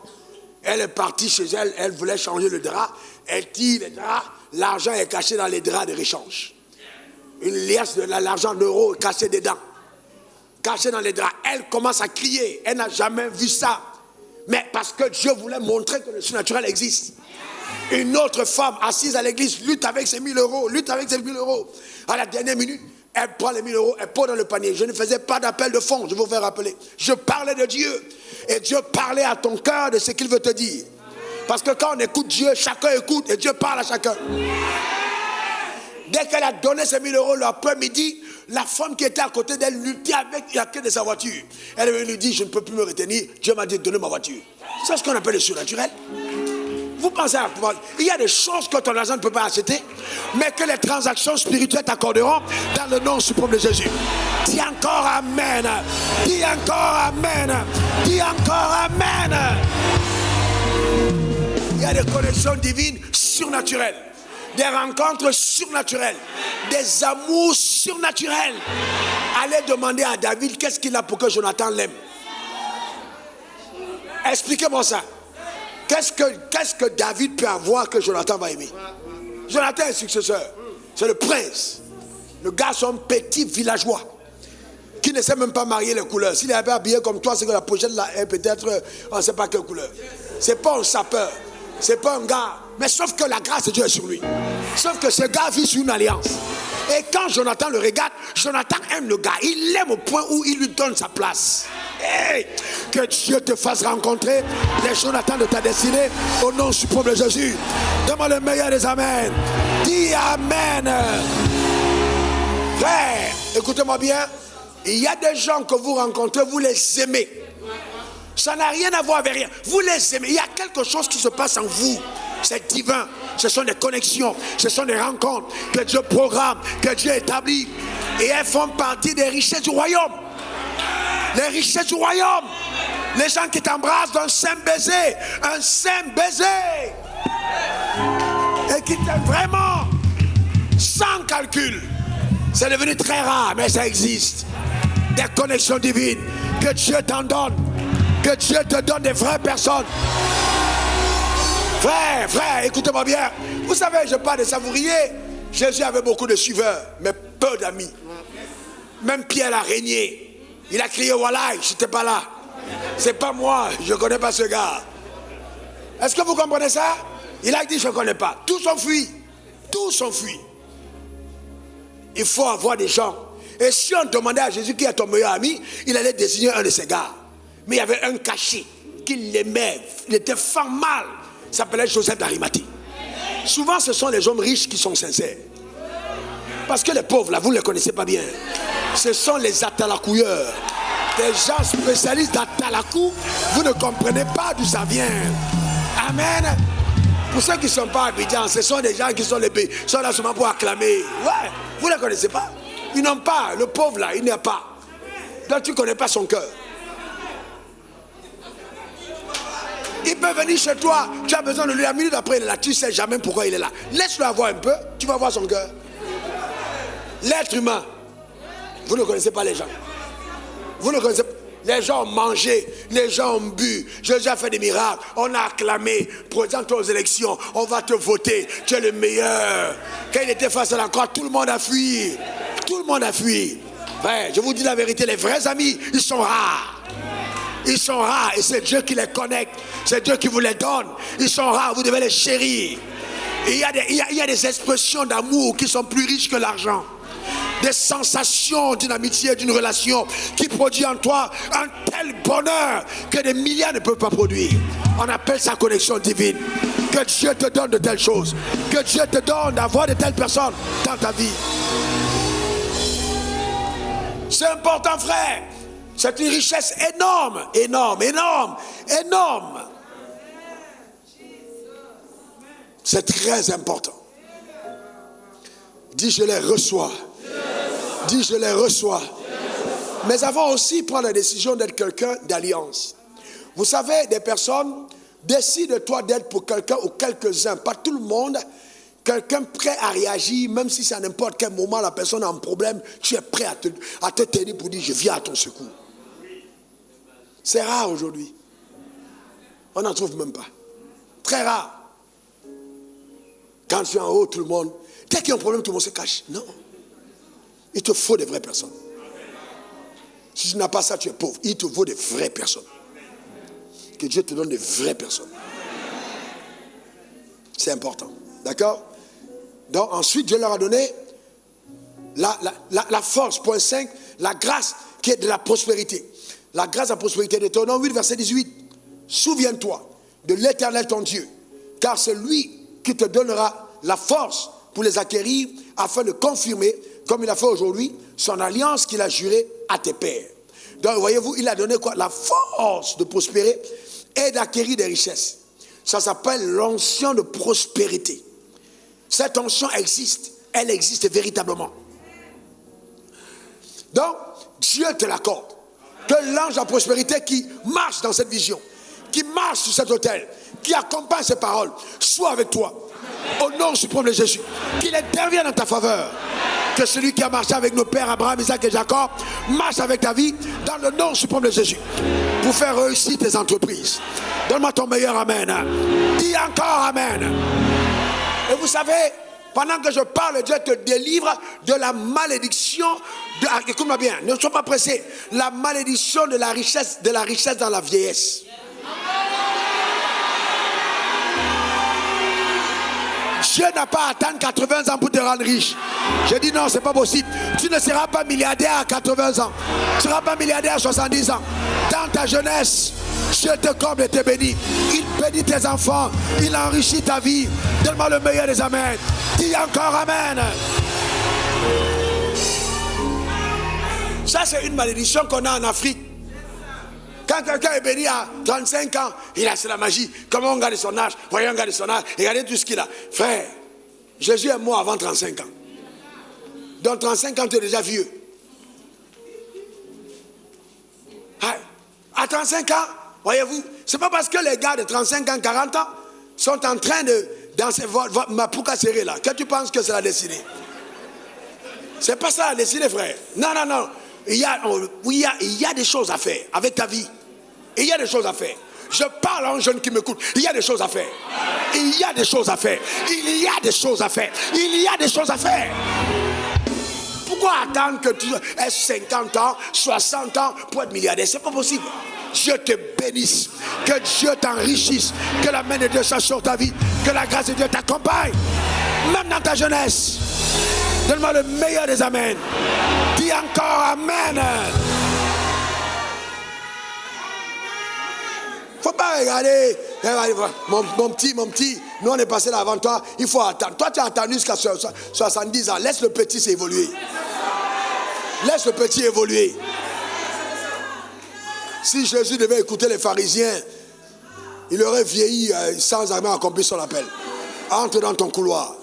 Elle est partie chez elle, elle voulait changer le drap. Elle tire les draps, l'argent est caché dans les draps de réchange. Une liasse de l'argent en euros caché dedans. Caché dans les draps. Elle commence à crier. Elle n'a jamais vu ça. Mais parce que Dieu voulait montrer que le surnaturel existe. Une autre femme assise à l'église lutte avec ses 1000 euros. Lutte avec ses 1000 euros. À la dernière minute, elle prend les 1000 euros, elle pose dans le panier. Je ne faisais pas d'appel de fonds, je vous fais rappeler. Je parlais de Dieu. Et Dieu parlait à ton cœur de ce qu'il veut te dire. Parce que quand on écoute Dieu, chacun écoute et Dieu parle à chacun. Dès qu'elle a donné ces 1000 euros l'après-midi, la femme qui était à côté d'elle luttait avec la clé de sa voiture. Elle lui dit, je ne peux plus me retenir. Dieu m'a dit, donnez ma voiture. C'est ce qu'on appelle le surnaturel. Vous pensez à pouvoir... Il y a des choses que ton argent ne peut pas acheter, mais que les transactions spirituelles t'accorderont dans le nom suprême de Jésus. Dis encore Amen. Dis encore Amen. Dis encore Amen. Il y a des connexions divines surnaturelles, des rencontres surnaturelles, des amours surnaturels. Allez demander à David qu'est-ce qu'il a pour que Jonathan l'aime. Expliquez-moi ça. Qu'est-ce que David peut avoir que Jonathan va aimer? Jonathan est successeur. C'est le prince. Le garçon petit villageois qui ne sait même pas marier les couleurs. S'il est habillé comme toi, c'est que la pochette là est peut-être, on ne sait pas quelle couleur. C'est pas un sapeur. C'est pas un gars. Mais sauf que la grâce de Dieu est sur lui. Sauf que ce gars vit sur une alliance. Et quand Jonathan le regarde, Jonathan aime le gars. Il l'aime au point où il lui donne sa place. Hey, que Dieu te fasse rencontrer les Jonathan de ta destinée au nom suprême de Jésus. Donne-moi le meilleur des Amen. Dis Amen. Frère, écoutez-moi bien. Il y a des gens que vous rencontrez, vous les aimez. Ça n'a rien à voir avec rien. Vous les aimez. Il y a quelque chose qui se passe en vous. C'est divin. Ce sont des connexions. Ce sont des rencontres que Dieu programme, que Dieu établit. Et elles font partie des richesses du royaume. Les richesses du royaume. Les gens qui t'embrassent d'un saint baiser. Un saint baiser. Et qui t'aiment vraiment. Sans calcul. C'est devenu très rare, mais ça existe. Des connexions divines. Que Dieu t'en donne. Que Dieu te donne des vraies personnes. Frère, écoutez-moi bien. Vous savez, je parle de Savourier. Jésus avait beaucoup de suiveurs, mais peu d'amis. Même Pierre l'a régné. Il a crié, voilà, je n'étais pas là. C'est pas moi, je ne connais pas ce gars. Est-ce que vous comprenez ça? Il a dit, je ne connais pas. Tous sont fuis. Tous sont fuis. Il faut avoir des gens. Et si on demandait à Jésus qui est ton meilleur ami, il allait désigner un de ses gars. Mais il y avait un caché qu'il l'aimait. Il était fort mal. Il s'appelait Joseph d'Arimathie. Souvent, ce sont les hommes riches qui sont sincères. Parce que les pauvres, là, vous ne les connaissez pas bien. Ce sont les atalakouilleurs. Des gens spécialistes d'atalakou. Vous ne comprenez pas d'où ça vient. Amen. Pour ceux qui ne sont pas habitants, ce sont des gens qui sont là seulement pour acclamer. Ouais, vous ne les connaissez pas. Ils n'ont pas. Le pauvre, là, il n'y a pas. Donc, tu ne connais pas son cœur. Il peut venir chez toi, tu as besoin de lui, la minute après il est là, tu ne sais jamais pourquoi il est là. Laisse-le avoir un peu, tu vas voir son cœur. L'être humain, vous ne connaissez pas les gens. Vous ne connaissez pas. Les gens ont mangé, les gens ont bu, Jésus a fait des miracles, on a acclamé, présente-toi aux élections, on va te voter, tu es le meilleur. Quand il était face à la croix, tout le monde a fui. Tout le monde a fui. Ouais, je vous dis la vérité, les vrais amis, ils sont rares. Ils sont rares et c'est Dieu qui les connecte. C'est Dieu qui vous les donne. Ils sont rares, vous devez les chérir. Et il y a des expressions d'amour qui sont plus riches que l'argent. Des sensations d'une amitié, d'une relation qui produit en toi un tel bonheur que des milliards ne peuvent pas produire. On appelle ça connexion divine. Que Dieu te donne de telles choses. Que Dieu te donne d'avoir de telles personnes dans ta vie. C'est important, frère. C'est une richesse énorme, énorme, énorme, énorme. C'est très important. Dis, je les reçois. Dis, je les reçois. Mais avant aussi prendre la décision d'être quelqu'un d'alliance. Vous savez, des personnes Décide-toi d'être pour quelqu'un ou quelques-uns, pas tout le monde. Quelqu'un prêt à réagir, même si c'est à n'importe quel moment, la personne a un problème, tu es prêt à te tenir pour dire, je viens à ton secours. C'est rare aujourd'hui. On n'en trouve même pas. Très rare. Quand tu es en haut, tout le monde, dès qu'il y a un problème, tout le monde se cache. Non. Il te faut des vraies personnes. Si tu n'as pas ça, tu es pauvre. Il te faut des vraies personnes. Que Dieu te donne des vraies personnes. C'est important. D'accord? Donc ensuite, Dieu leur a donné la force. Point 5, la grâce qui est de la prospérité. La grâce de la prospérité. Deutéronome 8, verset 18. Souviens-toi de l'Éternel ton Dieu, car c'est lui qui te donnera la force pour les acquérir, afin de confirmer, comme il a fait aujourd'hui, son alliance qu'il a jurée à tes pères. Donc voyez-vous, il a donné quoi? La force de prospérer et d'acquérir des richesses. Ça s'appelle l'onction de prospérité. Cette onction existe, elle existe véritablement. Donc, Dieu te l'accorde. Que l'ange de la prospérité qui marche dans cette vision, qui marche sur cet autel, qui accompagne ces paroles, soit avec toi. Au nom suprême de Jésus. Qu'il intervienne en ta faveur. Que celui qui a marché avec nos pères Abraham, Isaac et Jacob marche avec ta vie dans le nom suprême de Jésus. Pour faire réussir tes entreprises. Donne-moi ton meilleur amen. Dis encore amen. Et vous savez, pendant que je parle, Dieu te délivre de la malédiction. Écoute-moi bien, ne sois pas pressé. La malédiction de la richesse dans la vieillesse. Dieu n'a pas à attendre 80 ans pour te rendre riche. Je dis non, c'est pas possible. Tu ne seras pas milliardaire à 80 ans. Tu ne seras pas milliardaire à 70 ans. Dans ta jeunesse, Dieu te comble et te bénit. Il bénit tes enfants. Il enrichit ta vie. Donne-moi le meilleur des amens. Dis encore amen. Ça, c'est une malédiction qu'on a en Afrique. Quand quelqu'un est béni à 35 ans, c'est la magie. Comment on garde son âge? Voyons, on garde son âge. Regardez tout ce qu'il a. Frère, Jésus est mort avant 35 ans. Dans 35 ans, tu es déjà vieux. À 35 ans, voyez-vous, c'est pas parce que les gars de 35 ans, 40 ans sont en train de danser ma pouca serrée là que tu penses que c'est la destinée. C'est pas ça la destinée, frère. Non, non, non. Il y a des choses à faire avec ta vie. Il y a des choses à faire. Je parle à un jeune qui m'écoute. Il y a des choses à faire. Il y a des choses à faire. Il y a des choses à faire. Il y a des choses à faire. Pourquoi attendre que tu aies 50 ans, 60 ans pour être milliardaire? C'est pas possible. Dieu te bénisse. Que Dieu t'enrichisse. Que la main de Dieu soit sur ta vie. Que la grâce de Dieu t'accompagne. Même dans ta jeunesse. Donne-moi le meilleur des amens. Dis encore amen. Faut pas regarder. Mon petit, nous on est passé là avant toi. Il faut attendre. Toi tu as attendu jusqu'à 70 ans. Laisse le petit s'évoluer. Laisse le petit évoluer. Si Jésus devait écouter les pharisiens, il aurait vieilli sans jamais accomplir son appel. Entre dans ton couloir.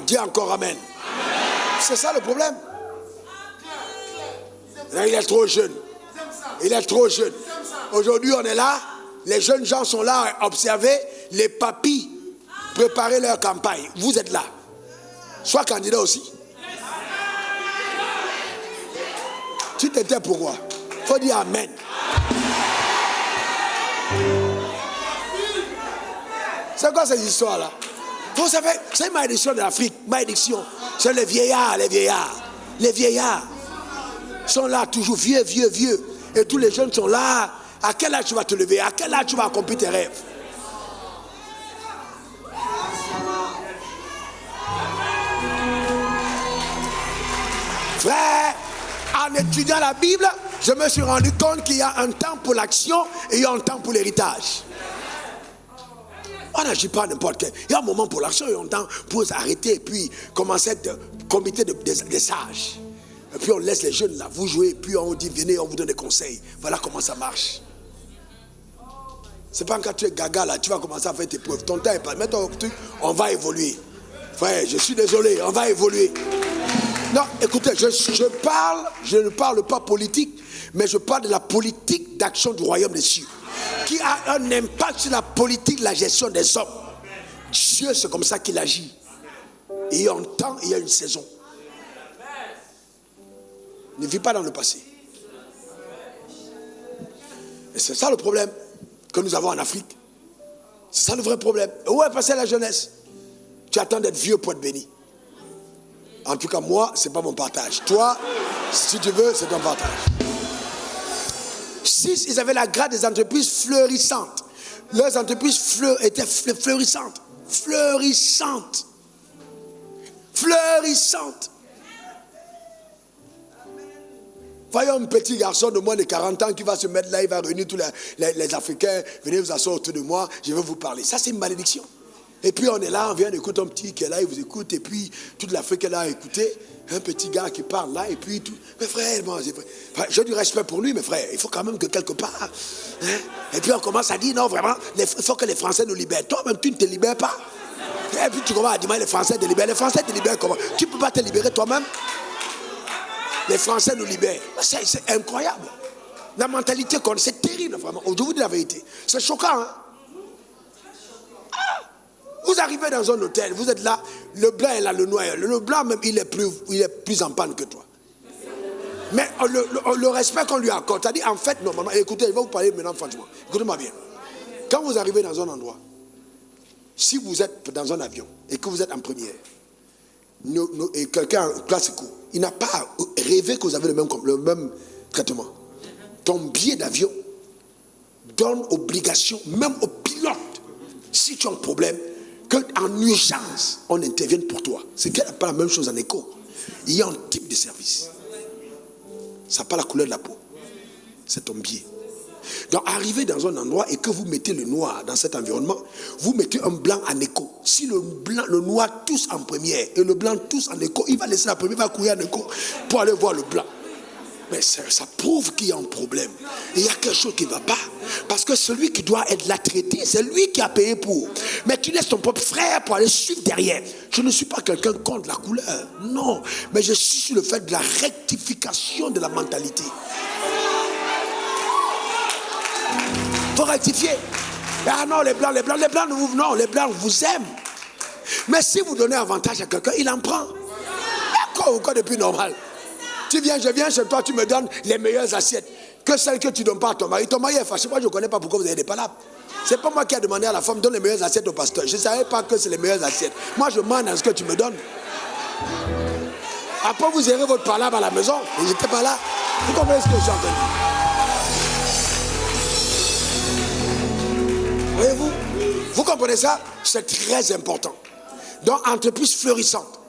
Dis encore amen. C'est ça le problème. Là, il est trop jeune. Il est trop jeune. Aujourd'hui, on est là. Les jeunes gens sont là à observer les papis préparer leur campagne. Vous êtes là. Sois candidat aussi. Tu t'étais pourquoi? Il faut dire amen. C'est quoi cette histoire-là? Vous savez, c'est une malédiction de l'Afrique. Malédiction. C'est les vieillards, les vieillards. Les vieillards sont là toujours vieux. Et tous les jeunes sont là. À quel âge tu vas te lever? À quel âge tu vas accomplir tes rêves? Frère, en étudiant la Bible, je me suis rendu compte qu'il y a un temps pour l'action et il y a un temps pour l'héritage. On n'agit pas n'importe quel. Il y a un moment pour l'action et un temps pour s'arrêter et puis commencer à être comité des sages. Et puis on laisse les jeunes là, vous jouez, puis on dit venez, on vous donne des conseils. Voilà comment ça marche. C'est pas quand tu es gaga là, tu vas commencer à faire tes preuves. Ton temps est pas. Maintenant, on va évoluer. Frère, je suis désolé, on va évoluer. Non, écoutez, je ne parle pas politique, mais je parle de la politique d'action du royaume des cieux. qui a un impact sur la politique, la gestion des hommes. Dieu, c'est comme ça qu'il agit. Et il y a un temps, il y a une saison. Ne vis pas dans le passé. Et c'est ça le problème que nous avons en Afrique. C'est ça le vrai problème. Où est passée la jeunesse? Tu attends d'être vieux pour être béni. En tout cas, moi, ce n'est pas mon partage. Toi, si tu veux, c'est ton partage. 6, ils avaient la grâce des entreprises fleurissantes. Leurs entreprises étaient fleurissantes. Fleurissantes. Fleurissantes. Voyons un petit garçon de moins de 40 ans qui va se mettre là, il va réunir tous les Africains. Venez vous asseoir autour de moi, je vais vous parler. Ça, c'est une malédiction. Et puis on est là, on vient d'écouter un petit qui est là, il vous écoute. Et puis toute l'Afrique est là à écouter. Un petit gars qui parle là, et puis tout. Mais frère, bon, j'ai du respect pour lui, mais frère, il faut quand même que quelque part. Hein? Et puis on commence à dire, non, vraiment, il faut que les Français nous libèrent. Toi-même, tu ne te libères pas. Et puis tu commences à dire, les Français te libèrent. Les Français te libèrent comment? Tu ne peux pas te libérer toi-même? Les Français nous libèrent. C'est incroyable. La mentalité qu'on a, c'est terrible, vraiment. Je vous dis la vérité. C'est choquant, hein? Vous arrivez dans un hôtel, vous êtes là, le blanc est là, le noir. Le blanc même, il est plus en panne que toi. Mais le respect qu'on lui accorde, c'est-à-dire, en fait, normalement, écoutez, je vais vous parler maintenant franchement. Écoutez-moi bien. Quand vous arrivez dans un endroit, si vous êtes dans un avion et que vous êtes en première, et quelqu'un en classe éco, il n'a pas rêvé que vous avez le même traitement. Ton billet d'avion donne obligation, même au pilote, si tu as un problème, qu'en urgence, on intervienne pour toi. C'est qu'elle n'a pas la même chose en éco. Il y a un type de service. Ça n'a pas la couleur de la peau. C'est ton billet. Donc, arriver dans un endroit et que vous mettez le noir dans cet environnement, vous mettez un blanc en écho. Si le noir tousse en première et le blanc tousse en écho, il va laisser la première, il va courir en écho pour aller voir le blanc. Mais ça prouve qu'il y a un problème. Et il y a quelque chose qui ne va pas. Parce que celui qui doit être là traité, c'est lui qui a payé pour. Mais tu laisses ton propre frère pour aller suivre derrière. Je ne suis pas quelqu'un contre la couleur. Non. Mais je suis sur le fait de la rectification de la mentalité. Il faut rectifier. Ah non, les blancs vous aiment. Mais si vous donnez avantage à quelqu'un, il en prend. Quoi depuis normal? Je viens chez toi, tu me donnes les meilleures assiettes que celles que tu ne donnes pas à ton mari. Ton mari est fâché. Moi, je ne connais pas pourquoi vous avez des palabres. Ce n'est pas moi qui ai demandé à la femme, donne les meilleures assiettes au pasteur. Je ne savais pas que c'est les meilleures assiettes. Moi, je mange dans ce que tu me donnes. Après, vous aurez votre palabre à la maison. Et je n'étais pas là. Vous comprenez ce que je suis en train de dire? Voyez-vous? Vous comprenez ça? C'est très important. Donc, entreprise florissante.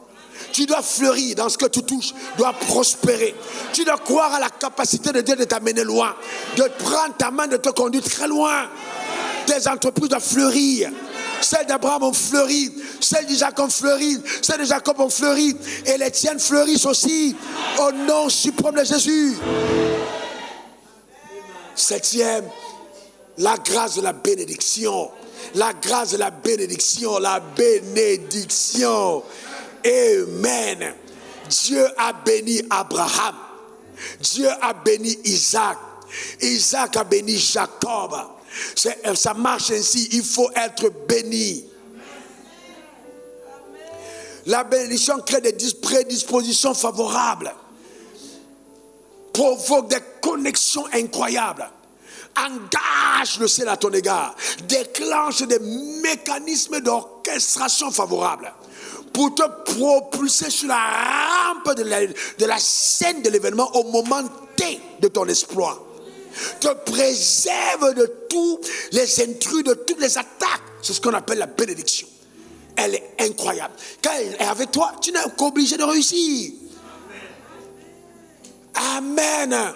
Tu dois fleurir dans ce que tu touches, tu dois prospérer. Tu dois croire à la capacité de Dieu de t'amener loin, de prendre ta main, de te conduire très loin. Tes entreprises doivent fleurir. Celles d'Abraham ont fleuri, celles d'Isaac ont fleuri, celles de Jacob ont fleuri, et les tiennes fleurissent aussi, au nom suprême de Jésus. 7e, la grâce de la bénédiction. La grâce de la bénédiction, la bénédiction. Amen. Dieu a béni Abraham. Dieu a béni Isaac. Isaac a béni Jacob. Ça marche ainsi. Il faut être béni. La bénédiction crée des prédispositions favorables. Provoque des connexions incroyables. Engage le ciel à ton égard. Déclenche des mécanismes d'orchestration favorables. Pour te propulser sur la rampe de la scène de l'événement au moment T de ton exploit. Te préserve de tous les intrus, de toutes les attaques. C'est ce qu'on appelle la bénédiction. Elle est incroyable. Quand elle est avec toi, tu n'es qu'obligé de réussir. Amen. Amen.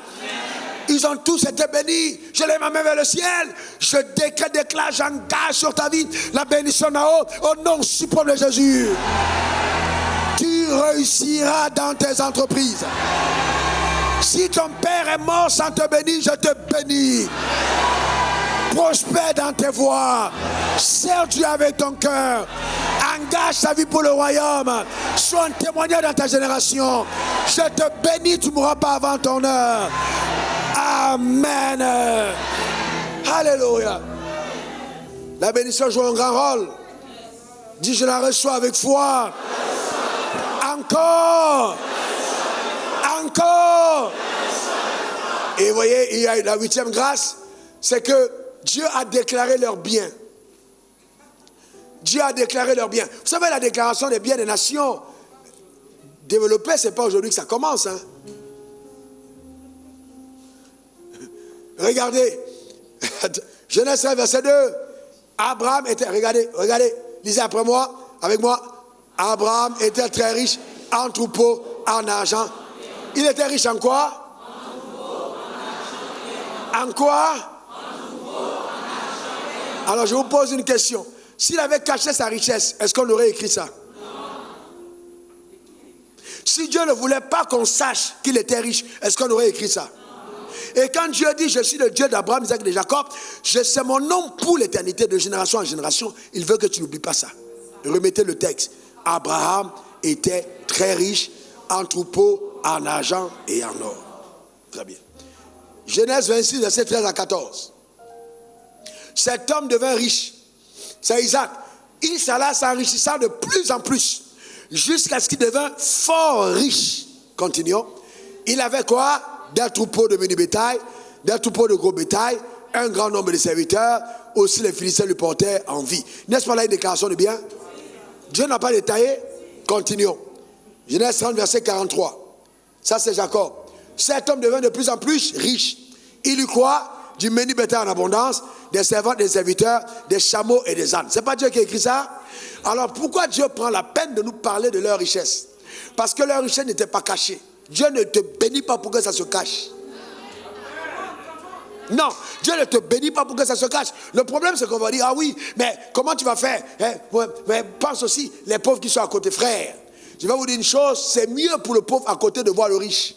Ils ont tous été bénis. Je lève ma main vers le ciel. Je déclare, j'engage sur ta vie la bénédiction en haut, au nom suprême de Jésus. Tu réussiras dans tes entreprises. Si ton père est mort sans te bénir, je te bénis. Prospère dans tes voies. Sers Dieu avec ton cœur. Engage ta vie pour le royaume. Sois un témoignage dans ta génération. Je te bénis, tu ne mourras pas avant ton heure. Amen. Alléluia. La bénédiction joue un grand rôle. Dis, je la reçois avec foi. Encore. Encore. Et vous voyez, il y a la 8e grâce, c'est que Dieu a déclaré leur bien. Dieu a déclaré leur bien. Vous savez, la déclaration des biens des nations développées, ce n'est pas aujourd'hui que ça commence. Hein. Regardez, Genèse 13, verset 2. Abraham était, regardez, lisez après moi, avec moi. Abraham était très riche en troupeaux, en argent. Il était riche en quoi? En quoi? Alors je vous pose une question. S'il avait caché sa richesse, est-ce qu'on aurait écrit ça? Si Dieu ne voulait pas qu'on sache qu'il était riche, est-ce qu'on aurait écrit ça? Et quand Dieu dit, je suis le Dieu d'Abraham, Isaac et Jacob, c'est mon nom pour l'éternité, de génération en génération, il veut que tu n'oublies pas ça. Remettez le texte. Abraham était très riche en troupeaux, en argent et en or. Très bien. Genèse 26, verset 13 à 14. Cet homme devint riche. C'est Isaac. Il s'alla s'enrichissant de plus en plus, jusqu'à ce qu'il devint fort riche. Continuons. Il avait quoi? Des troupeaux de menu bétail, des troupeaux de gros bétail, un grand nombre de serviteurs, aussi les Philistins lui portaient en vie. N'est-ce pas là une déclaration de bien? Dieu n'a pas détaillé. Continuons. Genèse 30, verset 43. Ça c'est Jacob. Cet homme devint de plus en plus riche. Il eut quoi? Du menu bétail en abondance, des servantes, des serviteurs, des chameaux et des ânes. C'est pas Dieu qui a écrit ça? Alors pourquoi Dieu prend la peine de nous parler de leur richesse? Parce que leur richesse n'était pas cachée. Dieu ne te bénit pas pour que ça se cache. Non, Dieu ne te bénit pas pour que ça se cache. Le problème c'est qu'on va dire, ah oui, mais comment tu vas faire? Mais pense aussi, les pauvres qui sont à côté, frère. Je vais vous dire une chose, c'est mieux pour le pauvre à côté de voir le riche.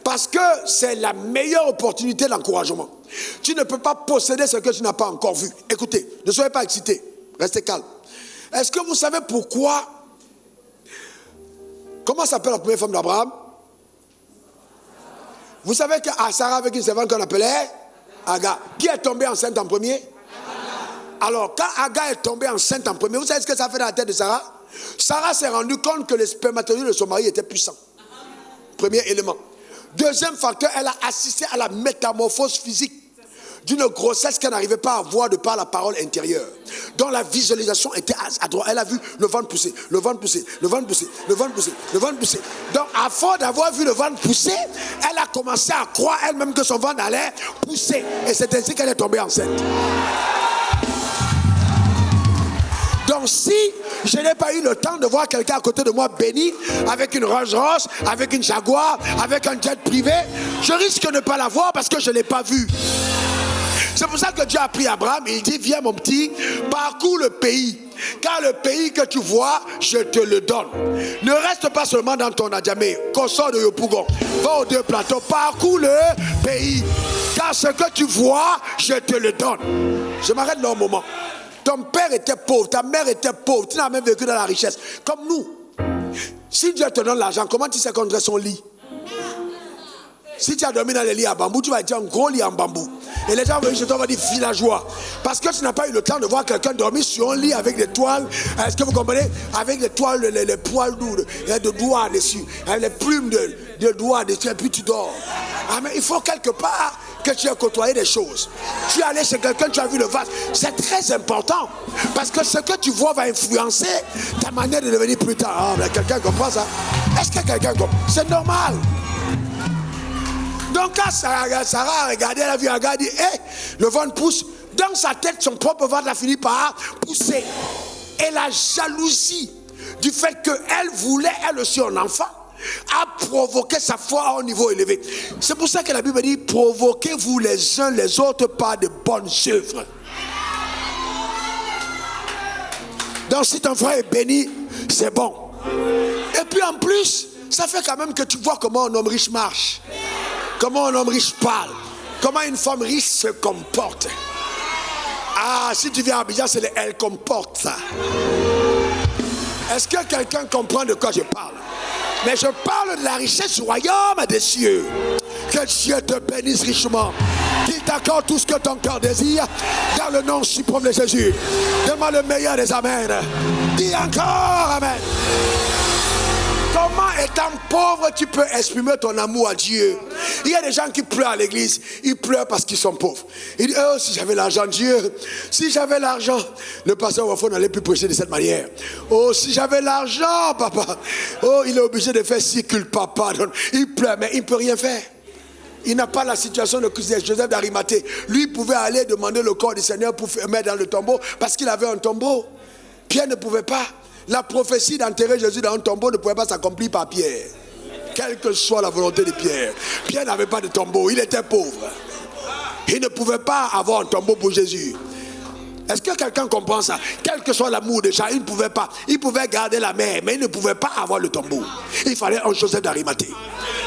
Parce que c'est la meilleure opportunité d'encouragement. Tu ne peux pas posséder ce que tu n'as pas encore vu. Écoutez, ne soyez pas excités. Restez calme. Est-ce que vous savez pourquoi? Comment s'appelle la première femme d'Abraham? Vous savez que Sarah avec une servante qu'on appelait Agar. Qui est tombée enceinte en premier? Alors, quand Agar est tombée enceinte en premier, vous savez ce que ça fait dans la tête de Sarah? Sarah s'est rendue compte que le spermatozoïde de son mari était puissant. Premier élément. Deuxième facteur, elle a assisté à la métamorphose physique d'une grossesse qu'elle n'arrivait pas à voir de par la parole intérieure. Donc la visualisation était à droite. Elle a vu le ventre pousser, le ventre pousser, le ventre pousser, le ventre pousser, le ventre pousser. Donc à force d'avoir vu le ventre pousser, elle a commencé à croire elle-même que son ventre allait pousser. Et c'est ainsi qu'elle est tombée enceinte. Donc si je n'ai pas eu le temps de voir quelqu'un à côté de moi béni, avec une Rolls Royce, avec une Jaguar, avec un jet privé, je risque de ne pas la voir parce que je ne l'ai pas vue. C'est pour ça que Dieu a pris Abraham et il dit, viens mon petit, parcours le pays. Car le pays que tu vois, je te le donne. Ne reste pas seulement dans ton Adjamé, qu'on sort de Yopougon. Va aux deux plateaux, parcours le pays. Car ce que tu vois, je te le donne. Je m'arrête là un moment. Ton père était pauvre, ta mère était pauvre, tu n'as même vécu dans la richesse. Comme nous. Si Dieu te donne l'argent, comment tu sais qu'on dresse son lit? Si tu as dormi dans les lits à bambou, tu vas dire un gros lit en bambou. Et les gens vont chez toi, on va dire villageois. Parce que tu n'as pas eu le temps de voir quelqu'un dormir sur un lit avec des toiles. Est-ce que vous comprenez? Avec des toiles, les poils de doigts dessus. Avec les plumes de doigts dessus. Et puis tu dors. Ah, mais il faut quelque part que tu aies côtoyé des choses. Tu es allé chez quelqu'un, tu as vu le vase. C'est très important. Parce que ce que tu vois va influencer ta manière de devenir plus tard. Ah, mais quelqu'un comprend ça? Est-ce que quelqu'un comprend? C'est normal. Donc quand Sarah a regardé, elle a vu Agar, dit, le ventre pousse. Dans sa tête, son propre ventre a fini par pousser. Et la jalousie du fait qu'elle voulait, elle aussi, un enfant, a provoqué sa foi à un niveau élevé. C'est pour ça que la Bible dit, provoquez-vous les uns les autres par de bonnes œuvres. Donc si ton frère est béni, c'est bon. Et puis en plus, ça fait quand même que tu vois comment un homme riche marche. Comment un homme riche parle. Comment une femme riche se comporte. Ah, si tu viens à Abidjan, c'est elle comporte ça. Est-ce que quelqu'un comprend de quoi je parle? Mais je parle de la richesse du royaume des cieux. Que Dieu te bénisse richement. qu'il t'accorde tout ce que ton cœur désire, dans le nom suprême de Jésus. Donne-moi le meilleur des amen. Dis encore amen. Comment étant pauvre tu peux exprimer ton amour à Dieu? Il y a des gens qui pleurent à l'église. Ils pleurent parce qu'ils sont pauvres. Ils disent, oh si j'avais l'argent, Dieu, si j'avais l'argent. Le pasteur Wafo n'allait plus prêcher de cette manière. Oh si j'avais l'argent, papa. Oh il est obligé de faire si culte, papa. Il pleure mais il ne peut rien faire. Il n'a pas la situation de Joseph d'Arimathée. Lui il pouvait aller demander le corps du Seigneur pour mettre dans le tombeau parce qu'il avait un tombeau. Pierre ne pouvait pas. La prophétie d'enterrer Jésus dans un tombeau ne pouvait pas s'accomplir par Pierre. Quelle que soit la volonté de Pierre. Pierre n'avait pas de tombeau, il était pauvre. Il ne pouvait pas avoir un tombeau pour Jésus. Est-ce que quelqu'un comprend ça? Quel que soit l'amour de Jean, il ne pouvait pas. Il pouvait garder la mer, mais il ne pouvait pas avoir le tombeau. Il fallait un Joseph d'Arimathée.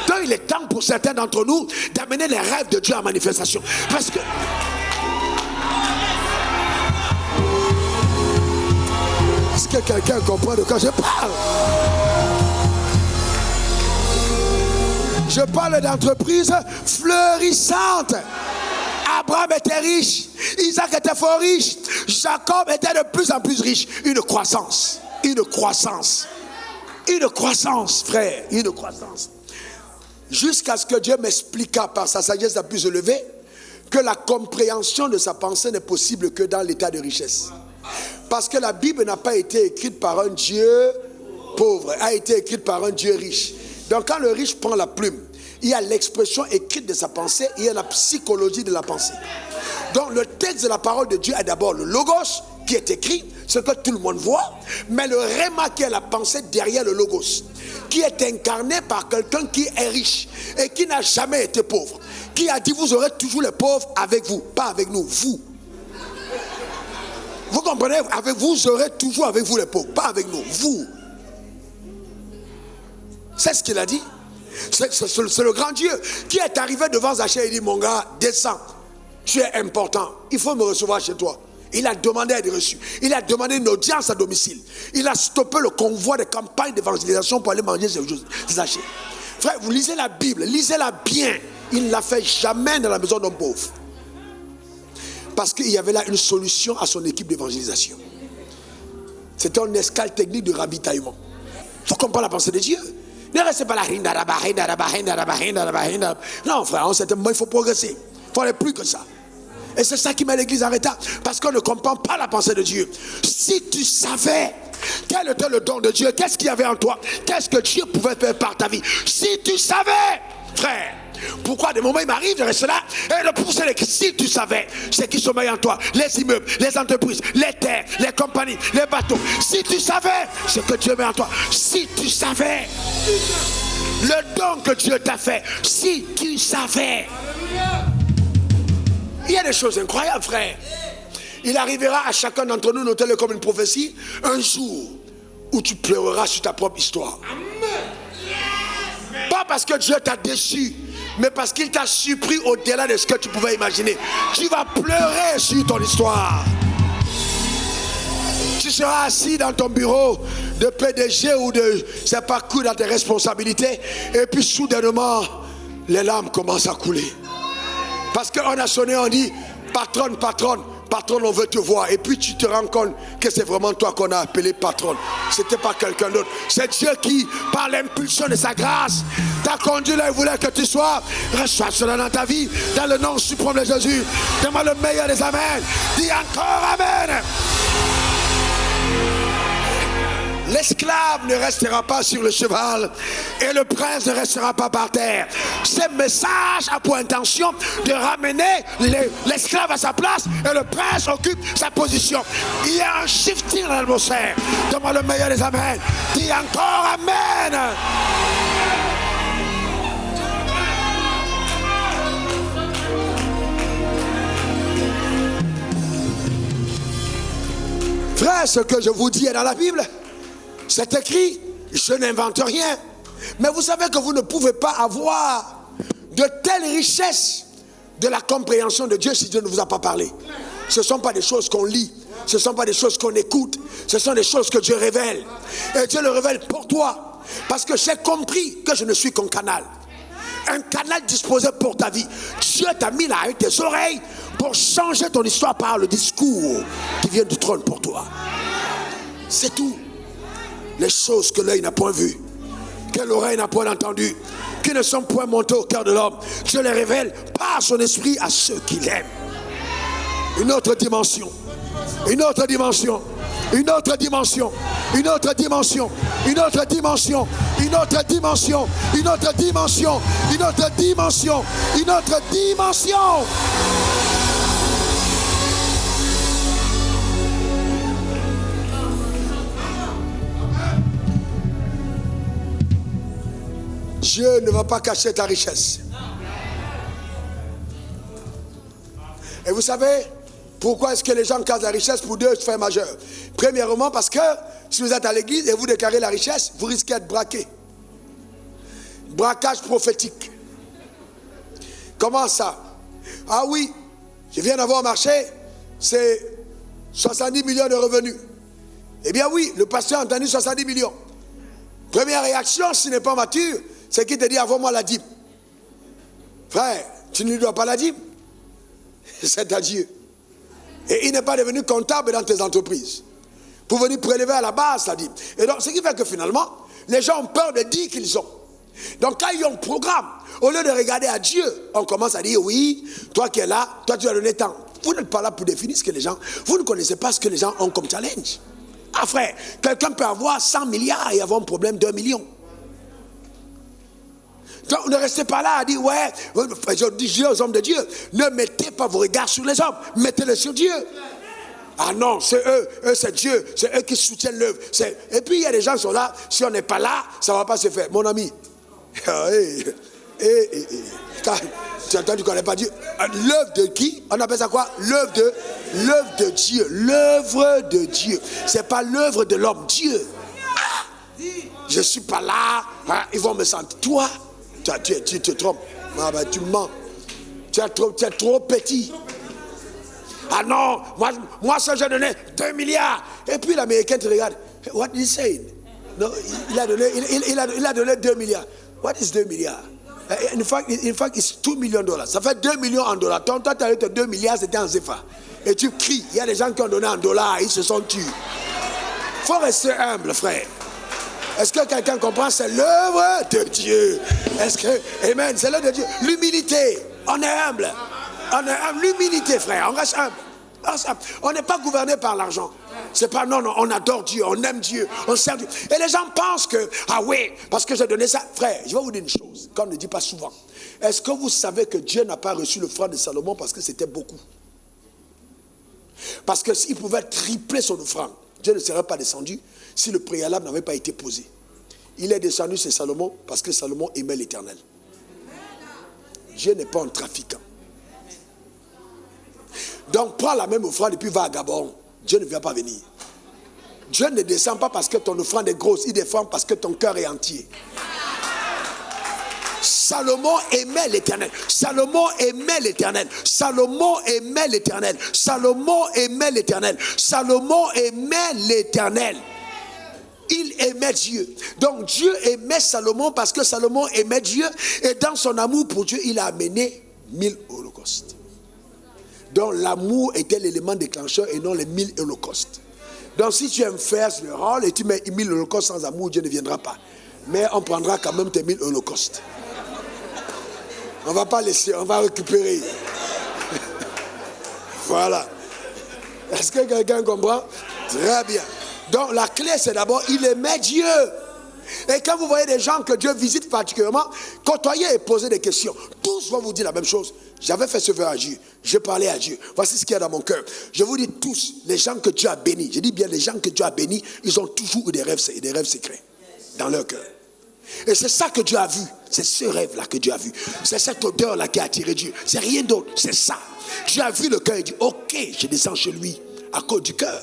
Donc il est temps pour certains d'entre nous d'amener les rêves de Dieu en manifestation. Parce que... Est-ce que quelqu'un comprend de quoi je parle? Je parle d'entreprise fleurissante. Abraham était riche, Isaac était fort riche, Jacob était de plus en plus riche. Une croissance, frère, une croissance. Jusqu'à ce que Dieu m'expliqua par sa sagesse la plus élevée que la compréhension de sa pensée n'est possible que dans l'état de richesse. Parce que la Bible n'a pas été écrite par un Dieu pauvre, a été écrite par un Dieu riche. Donc quand le riche prend la plume, il y a l'expression écrite de sa pensée, il y a la psychologie de la pensée. Donc le texte de la parole de Dieu est d'abord le logos qui est écrit, ce que tout le monde voit, mais le réma qui est la pensée derrière le logos, qui est incarné par quelqu'un qui est riche et qui n'a jamais été pauvre, qui a dit vous aurez toujours les pauvres avec vous, pas avec nous, vous. Vous comprenez? Avec vous aurez toujours avec vous les pauvres, pas avec nous, vous. C'est ce qu'il a dit. C'est le grand Dieu qui est arrivé devant Zachée et dit mon gars, descends, tu es important, il faut me recevoir chez toi. Il a demandé à être reçu. Il a demandé une audience à domicile. Il a stoppé le convoi de campagne d'évangélisation pour aller manger chez Zachée. Frère, vous lisez la Bible, lisez-la bien. Il ne l'a fait jamais dans la maison d'un pauvre. Parce qu'il y avait là une solution à son équipe d'évangélisation. C'était une escale technique de ravitaillement. Il faut comprendre la pensée de Dieu. Ne restez pas là. Non, frère, en certain moment, il faut progresser. Il faut aller plus que ça. Et c'est ça qui met l'église en retard. Parce qu'on ne comprend pas la pensée de Dieu. Si tu savais quel était le don de Dieu, qu'est-ce qu'il y avait en toi, qu'est-ce que Dieu pouvait faire par ta vie. Si tu savais, frère. Pourquoi des moments il m'arrive de rester là et de pousser les cris. Si tu savais ce qui sommeille en toi, les immeubles, les entreprises, les terres, les compagnies, les bateaux. Si tu savais ce que Dieu met en toi, si tu savais le don que Dieu t'a fait, si tu savais. Il y a des choses incroyables, frère. Il arrivera à chacun d'entre nous, notez-le comme une prophétie, un jour où tu pleureras sur ta propre histoire. Pas parce que Dieu t'a déçu, mais parce qu'il t'a surpris au-delà de ce que tu pouvais imaginer. Tu vas pleurer sur ton histoire. Tu seras assis dans ton bureau de PDG ou de je sais pas quoi dans tes responsabilités, et puis soudainement les larmes commencent à couler. Parce qu'on a sonné, on dit patronne, patronne, patronne, on veut te voir. Et puis tu te rends compte que c'est vraiment toi qu'on a appelé patronne. C'était pas quelqu'un d'autre. C'est Dieu qui, par l'impulsion de sa grâce, t'a conduit là et voulait que tu sois. Reçois cela dans ta vie, dans le nom suprême de Jésus. Demande le meilleur des amen. Dis encore amen. L'esclave ne restera pas sur le cheval et le prince ne restera pas par terre. Ce message a pour intention de ramener l'esclave à sa place et le prince occupe sa position. Il y a un shifting dans l'atmosphère. Demande le meilleur des amens. Dis encore amen. Frère, ce que je vous dis est dans la Bible. C'est écrit, je n'invente rien. Mais vous savez que vous ne pouvez pas avoir de telles richesses de la compréhension de Dieu si Dieu ne vous a pas parlé. Ce ne sont pas des choses qu'on lit, ce ne sont pas des choses qu'on écoute, ce sont des choses que Dieu révèle. Et Dieu le révèle pour toi. Parce que j'ai compris que je ne suis qu'un canal. un canal disposé pour ta vie. Dieu t'a mis là avec tes oreilles pour changer ton histoire par le discours qui vient du trône pour toi. C'est tout. Les choses que l'œil n'a point vues, que l'oreille n'a point entendues, qui ne sont point montées au cœur de l'homme, Dieu les révèle par son esprit à ceux qui l'aiment. Une autre dimension. Une autre dimension. Une autre dimension. Une autre dimension. Une autre dimension. Une autre dimension. Une autre dimension. Une autre dimension. Une autre dimension. Dieu ne va pas cacher ta richesse. Et vous savez pourquoi est-ce que les gens cachent la richesse pour deux faits majeurs? Premièrement, parce que si vous êtes à l'église et vous déclarez la richesse, vous risquez d'être braqué. Braquage prophétique. Comment ça? Ah oui, je viens d'avoir marché, c'est 70 millions de revenus. Eh bien oui, le pasteur a entendu 70 millions. Première réaction, s'il n'est pas mature, c'est qu'il te dit, envoie-moi la dîme. Frère, tu ne lui dois pas la dîme. C'est à Dieu. Et il n'est pas devenu comptable dans tes entreprises pour venir prélever à la base la dîme. Et donc, ce qui fait que finalement, les gens ont peur de dire qu'ils ont. Donc, quand ils ont un programme, au lieu de regarder à Dieu, on commence à dire, oui, toi qui es là, toi tu as donné tant. Vous n'êtes pas là pour définir ce que les gens... Vous ne connaissez pas ce que les gens ont comme challenge. Ah frère, quelqu'un peut avoir 100 milliards et avoir un problème d'1 million. Donc ne restez pas là à dire, ouais, je dis aux hommes de Dieu, ne mettez pas vos regards sur les hommes, mettez-les sur Dieu. Ah non, c'est eux c'est Dieu, c'est eux qui soutiennent l'œuvre. Et puis il y a des gens qui sont là, si on n'est pas là, ça ne va pas se faire. Mon ami, tu entends, tu ne connais pas Dieu. L'œuvre de qui? On appelle ça quoi? L'œuvre de Dieu. L'œuvre de Dieu. Ce n'est pas l'œuvre de l'homme. Dieu. Ah, je ne suis pas là. Ah, ils vont me sentir. Toi, tu te trompes. Ah, ben, tu mens. Tu es trop petit. Ah non, moi ça j'ai donné 2 milliards. Et puis l'Américain te regarde. What is he saying? Non, il a donné 2 milliards. What is 2 milliards? In fact, it's $2 million. Ça fait 2 millions en dollars. Toi, tu as eu 2 milliards, c'était en CFA. Et tu cries. Il y a des gens qui ont donné en dollars, ils se sont tués. Il faut rester humble, frère. Est-ce que quelqu'un comprend? C'est l'œuvre de Dieu. Est-ce que, amen, c'est l'œuvre de Dieu. L'humilité. On est humble. On est humble. L'humilité, frère. On reste humble. On n'est pas gouverné par l'argent. C'est pas non, on adore Dieu, on aime Dieu, on sert Dieu. Et les gens pensent que, ah oui, parce que j'ai donné ça. Frère, je vais vous dire une chose, qu'on ne dit pas souvent. Est-ce que vous savez que Dieu n'a pas reçu le franc de Salomon parce que c'était beaucoup? Parce que s'il pouvait tripler son offrande, Dieu ne serait pas descendu si le préalable n'avait pas été posé. Il est descendu chez Salomon parce que Salomon aimait l'Éternel. Dieu n'est pas un trafiquant. Donc prends la même offrande et puis va à Gabon. Dieu ne vient pas venir. Dieu ne descend pas parce que ton offrande est grosse. Il descend parce que ton cœur est entier. Salomon aimait l'Éternel. Salomon aimait l'Éternel. Salomon aimait l'Éternel. Salomon aimait l'Éternel. Salomon aimait l'Éternel. Il aimait Dieu. Donc Dieu aimait Salomon parce que Salomon aimait Dieu. Et dans son amour pour Dieu, il a amené 1000 holocaustes. Donc l'amour était l'élément déclencheur et non les 1000 holocaustes. Donc si tu aimes faire le rôle et tu mets 1000 holocaustes sans amour, Dieu ne viendra pas. Mais on prendra quand même tes 1000 holocaustes. On ne va pas laisser, on va récupérer. Voilà. Est-ce que quelqu'un comprend? Très bien. Donc la clé c'est d'abord, il aimait Dieu. Et quand vous voyez des gens que Dieu visite particulièrement, côtoyez et posez des questions. Tous vont vous dire la même chose. J'avais fait ce vœu à Dieu. Je parlais à Dieu. Voici ce qu'il y a dans mon cœur. Je vous dis tous, les gens que Dieu a bénis, je dis bien les gens que Dieu a bénis, ils ont toujours eu des rêves secrets dans leur cœur. Et c'est ça que Dieu a vu. C'est ce rêve-là que Dieu a vu. C'est cette odeur-là qui a attiré Dieu. C'est rien d'autre. C'est ça. Dieu a vu le cœur et dit, ok, je descends chez lui à cause du cœur.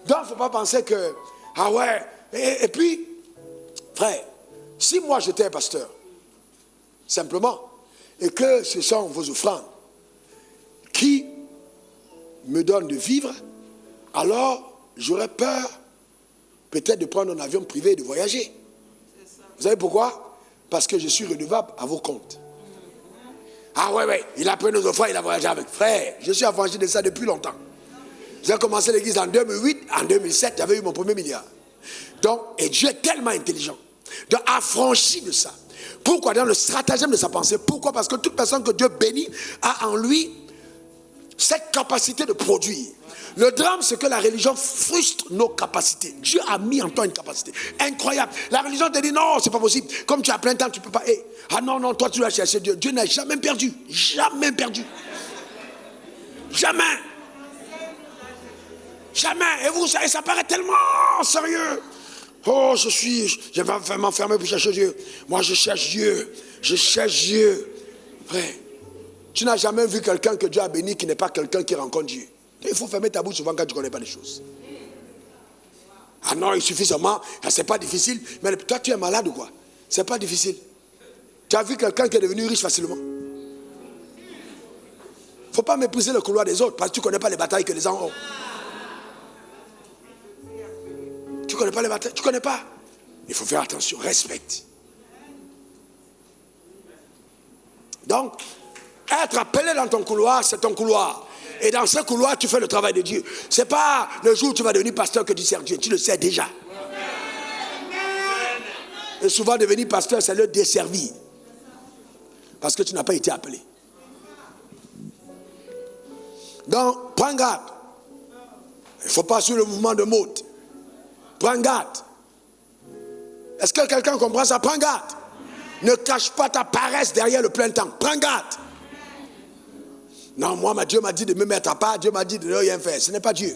Donc, il ne faut pas penser que, ah ouais, et puis, frère, si moi j'étais un pasteur, simplement, et que ce sont vos offrandes qui me donnent de vivre, alors j'aurais peur peut-être de prendre un avion privé et de voyager. Vous savez pourquoi? Parce que je suis redevable à vos comptes. Ah ouais, il a pris notre foi, il a voyagé avec. Frère, je suis affranchi de ça depuis longtemps. J'ai commencé l'église en 2008, en 2007, j'avais eu mon premier milliard. Donc, et Dieu est tellement intelligent. Donc, affranchi de ça. Pourquoi? Dans le stratagème de sa pensée. Pourquoi? Parce que toute personne que Dieu bénit a en lui cette capacité de produire. Le drame, c'est que la religion frustre nos capacités. Dieu a mis en toi une capacité incroyable. La religion te dit non, c'est pas possible. Comme tu as plein de temps, tu ne peux pas. Hey, ah non, toi tu dois chercher Dieu. Dieu n'a jamais perdu. Jamais perdu. Jamais. Jamais. Et ça paraît tellement sérieux. Oh, je vais m'enfermer pour chercher Dieu. Moi, je cherche Dieu. Je cherche Dieu. Frère, tu n'as jamais vu quelqu'un que Dieu a béni qui n'est pas quelqu'un qui rencontre Dieu. Il faut fermer ta bouche souvent quand tu ne connais pas les choses. Ah non, il suffit seulement, c'est pas difficile. Mais toi, tu es malade ou quoi? C'est pas difficile. Tu as vu quelqu'un qui est devenu riche facilement? Il ne faut pas mépriser le couloir des autres parce que tu ne connais pas les batailles que les gens ont. Tu ne connais pas les batailles, tu ne connais pas. Il faut faire attention, respecte. Donc, être appelé dans ton couloir, c'est ton couloir. Et dans ce couloir, tu fais le travail de Dieu. Ce n'est pas le jour où tu vas devenir pasteur que tu sers Dieu. Tu le sais déjà. Et souvent, devenir pasteur, c'est le desservir. Parce que tu n'as pas été appelé. Donc, prends garde. Il ne faut pas suivre le mouvement de mode. Prends garde. Est-ce que quelqu'un comprend ça? Prends garde. Ne cache pas ta paresse derrière le plein temps. Prends garde. Non, moi, Dieu m'a dit de me mettre à part. Dieu m'a dit de ne rien faire. Ce n'est pas Dieu.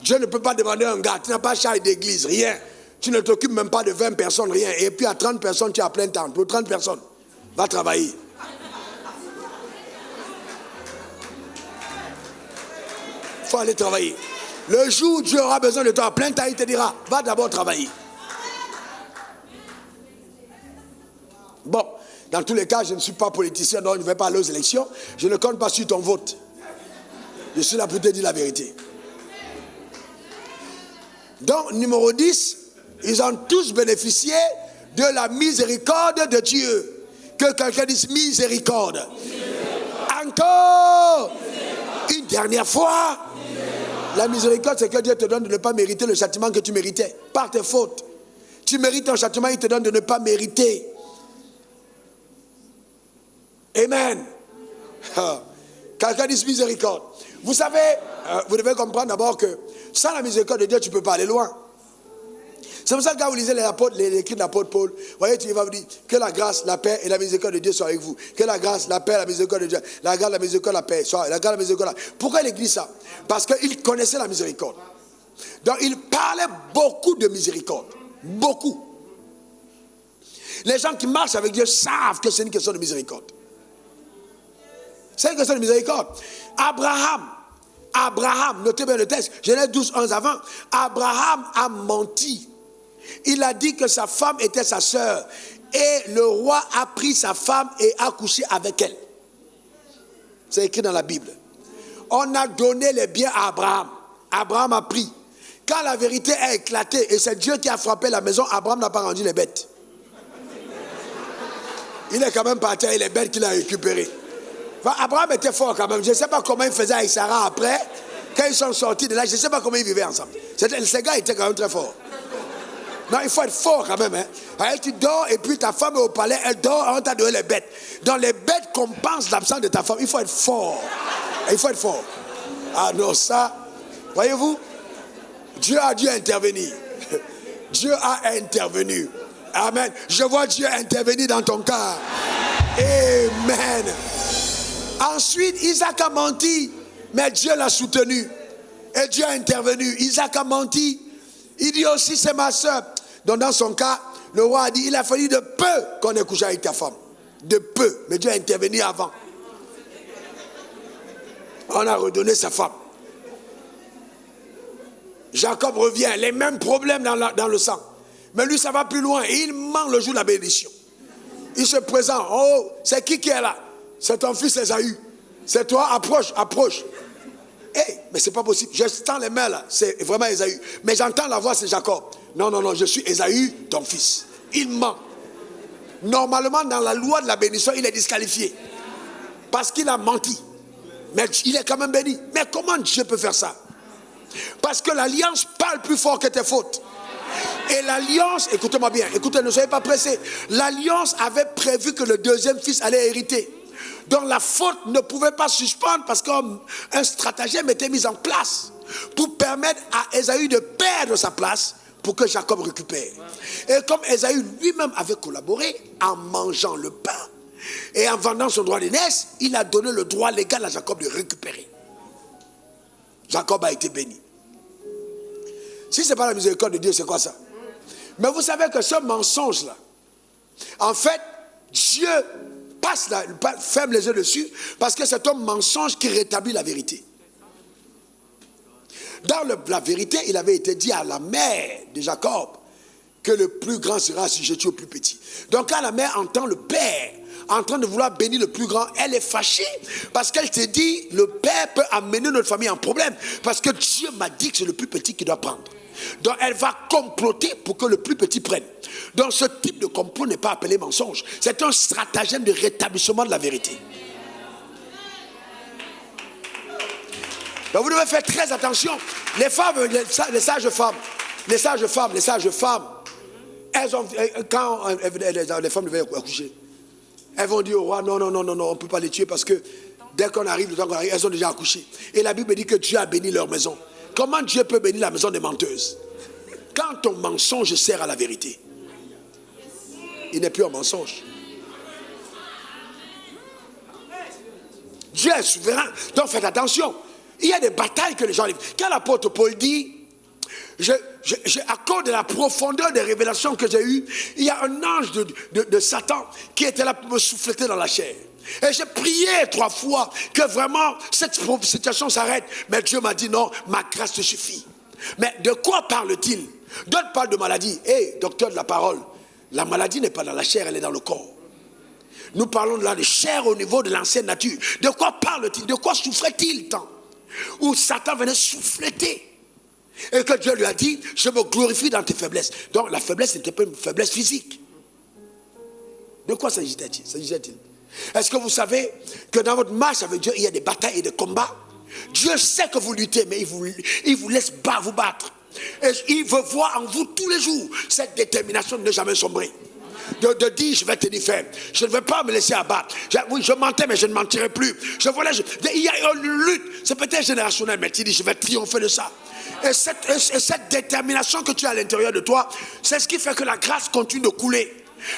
Dieu ne peut pas demander un gars. Tu n'as pas charge d'église, rien. Tu ne t'occupes même pas de 20 personnes, rien. Et puis à 30 personnes, tu as plein temps. Pour 30 personnes, va travailler. Il faut aller travailler. Le jour où Dieu aura besoin de toi à plein temps, il te dira, va d'abord travailler. Bon. Dans tous les cas, je ne suis pas politicien, donc je ne vais pas aller aux élections. Je ne compte pas sur ton vote. Je suis là pour te dire la vérité. Donc, numéro 10, ils ont tous bénéficié de la miséricorde de Dieu. Que quelqu'un dise miséricorde. Encore. Une dernière fois. La miséricorde, c'est que Dieu te donne de ne pas mériter le châtiment que tu méritais. Par tes fautes. Tu mérites un châtiment, il te donne de ne pas mériter. Amen. Quelqu'un dit miséricorde. Vous savez, vous devez comprendre d'abord que sans la miséricorde de Dieu, tu ne peux pas aller loin. C'est pour ça que quand vous lisez les écrits de l'apôtre Paul, vous voyez, il va vous dire que la grâce, la paix et la miséricorde de Dieu soient avec vous. Que la grâce, la paix, la miséricorde de Dieu, la grâce, la miséricorde, la paix, la grâce, la miséricorde. Pourquoi il écrit ça? Parce qu'il connaissait la miséricorde. Donc il parlait beaucoup de miséricorde. Beaucoup. Les gens qui marchent avec Dieu savent que c'est une question de miséricorde. C'est une question de miséricorde. Abraham, notez bien le texte, Genèse 12, 11 avant. Abraham a menti. Il a dit que sa femme était sa sœur. Et le roi a pris sa femme et a couché avec elle. C'est écrit dans la Bible. On a donné les biens à Abraham. Abraham a pris. Quand la vérité a éclaté, et c'est Dieu qui a frappé la maison, Abraham n'a pas rendu les bêtes. Il est quand même parti avec les bêtes qu'il a récupérées. Enfin, Abraham était fort quand même. Je ne sais pas comment il faisait avec Sarah après. Quand ils sont sortis de là, je ne sais pas comment ils vivaient ensemble. Ces gars étaient quand même très forts. Non, il faut être fort quand même. Alors, tu dors et puis ta femme est au palais, elle dort, on t'a donné les bêtes. Donc les bêtes compensent l'absence de ta femme. Il faut être fort. Il faut être fort. Ah non, ça, voyez-vous, Dieu a dû intervenir. Dieu a intervenu. Amen. Je vois Dieu intervenir dans ton cas. Amen. Ensuite, Isaac a menti, mais Dieu l'a soutenu. Et Dieu a intervenu. Isaac a menti. Il dit aussi, c'est ma soeur. Donc dans son cas, le roi a dit, il a fallu de peu qu'on ait couché avec ta femme. De peu. Mais Dieu a intervenu avant. On a redonné sa femme. Jacob revient, les mêmes problèmes dans le sang. Mais lui, ça va plus loin. Et il ment le jour de la bénédiction. Il se présente. Oh, c'est qui est là? C'est ton fils Esaü. C'est toi, approche. Hey, mais c'est pas possible. Je tends les mains là. C'est vraiment Esaü. Mais j'entends la voix, c'est Jacob. Non, je suis Ésaü, ton fils. Il ment. Normalement, dans la loi de la bénédiction, il est disqualifié. Parce qu'il a menti. Mais il est quand même béni. Mais comment Dieu peut faire ça? Parce que l'alliance parle plus fort que tes fautes. Et l'alliance, écoutez-moi bien, écoutez, ne soyez pas pressés. L'alliance avait prévu que le deuxième fils allait hériter. Donc la faute ne pouvait pas suspendre parce qu'un stratagème était mis en place pour permettre à Ésaü de perdre sa place pour que Jacob récupère. Et comme Ésaü lui-même avait collaboré en mangeant le pain et en vendant son droit d'aînesse, il a donné le droit légal à Jacob de récupérer. Jacob a été béni. Si ce n'est pas la miséricorde de Dieu, c'est quoi ça? Mais vous savez que ce mensonge-là, en fait, Dieu ferme les yeux dessus parce que c'est un mensonge qui rétablit la vérité. Dans la vérité, il avait été dit à la mère de Jacob que le plus grand sera assujetti au plus petit. Donc quand la mère entend le père en train de vouloir bénir le plus grand, elle est fâchée parce qu'elle se dit, le père peut amener notre famille en problème parce que Dieu m'a dit que c'est le plus petit qui doit prendre. Donc elle va comploter pour que le plus petit prenne. Donc ce type de complot n'est pas appelé mensonge. C'est un stratagème de rétablissement de la vérité. Donc vous devez faire très attention. Les femmes, les sages femmes, elles ont, quand les femmes devaient accoucher, elles vont dire au roi, non, on ne peut pas les tuer parce que dès qu'on arrive, le temps qu'on arrive, elles ont déjà accouché. Et la Bible dit que Dieu a béni leur maison. Comment Dieu peut bénir la maison des menteuses? Quand ton mensonge sert à la vérité, il n'est plus un mensonge. Dieu est souverain, donc faites attention. Il y a des batailles que les gens livrent. Quand l'apôtre Paul dit, à cause de la profondeur des révélations que j'ai eues, il y a un ange de Satan qui était là pour me souffleter dans la chair. Et j'ai prié 3 fois que vraiment cette situation s'arrête. Mais Dieu m'a dit non, ma grâce te suffit. Mais de quoi parle-t-il? D'autres parlent de maladie. Docteur de la parole, la maladie n'est pas dans la chair, elle est dans le corps. Nous parlons là de chair au niveau de l'ancienne nature. De quoi parle-t-il? De quoi souffrait-il tant? Où Satan venait souffleter. Et que Dieu lui a dit, je me glorifie dans tes faiblesses. Donc la faiblesse n'était pas une faiblesse physique. De quoi s'agissait-il? Est-ce que vous savez que dans votre marche avec Dieu, il y a des batailles et des combats? Dieu sait que vous luttez, mais il vous laisse vous battre. Et il veut voir en vous tous les jours cette détermination de ne jamais sombrer. De dire, je vais tenir ferme. Je ne vais pas me laisser abattre. Oui, je mentais, mais je ne mentirai plus. Il y a une lutte. C'est peut-être générationnel, mais tu dis, je vais triompher de ça. Et cette détermination que tu as à l'intérieur de toi, c'est ce qui fait que la grâce continue de couler.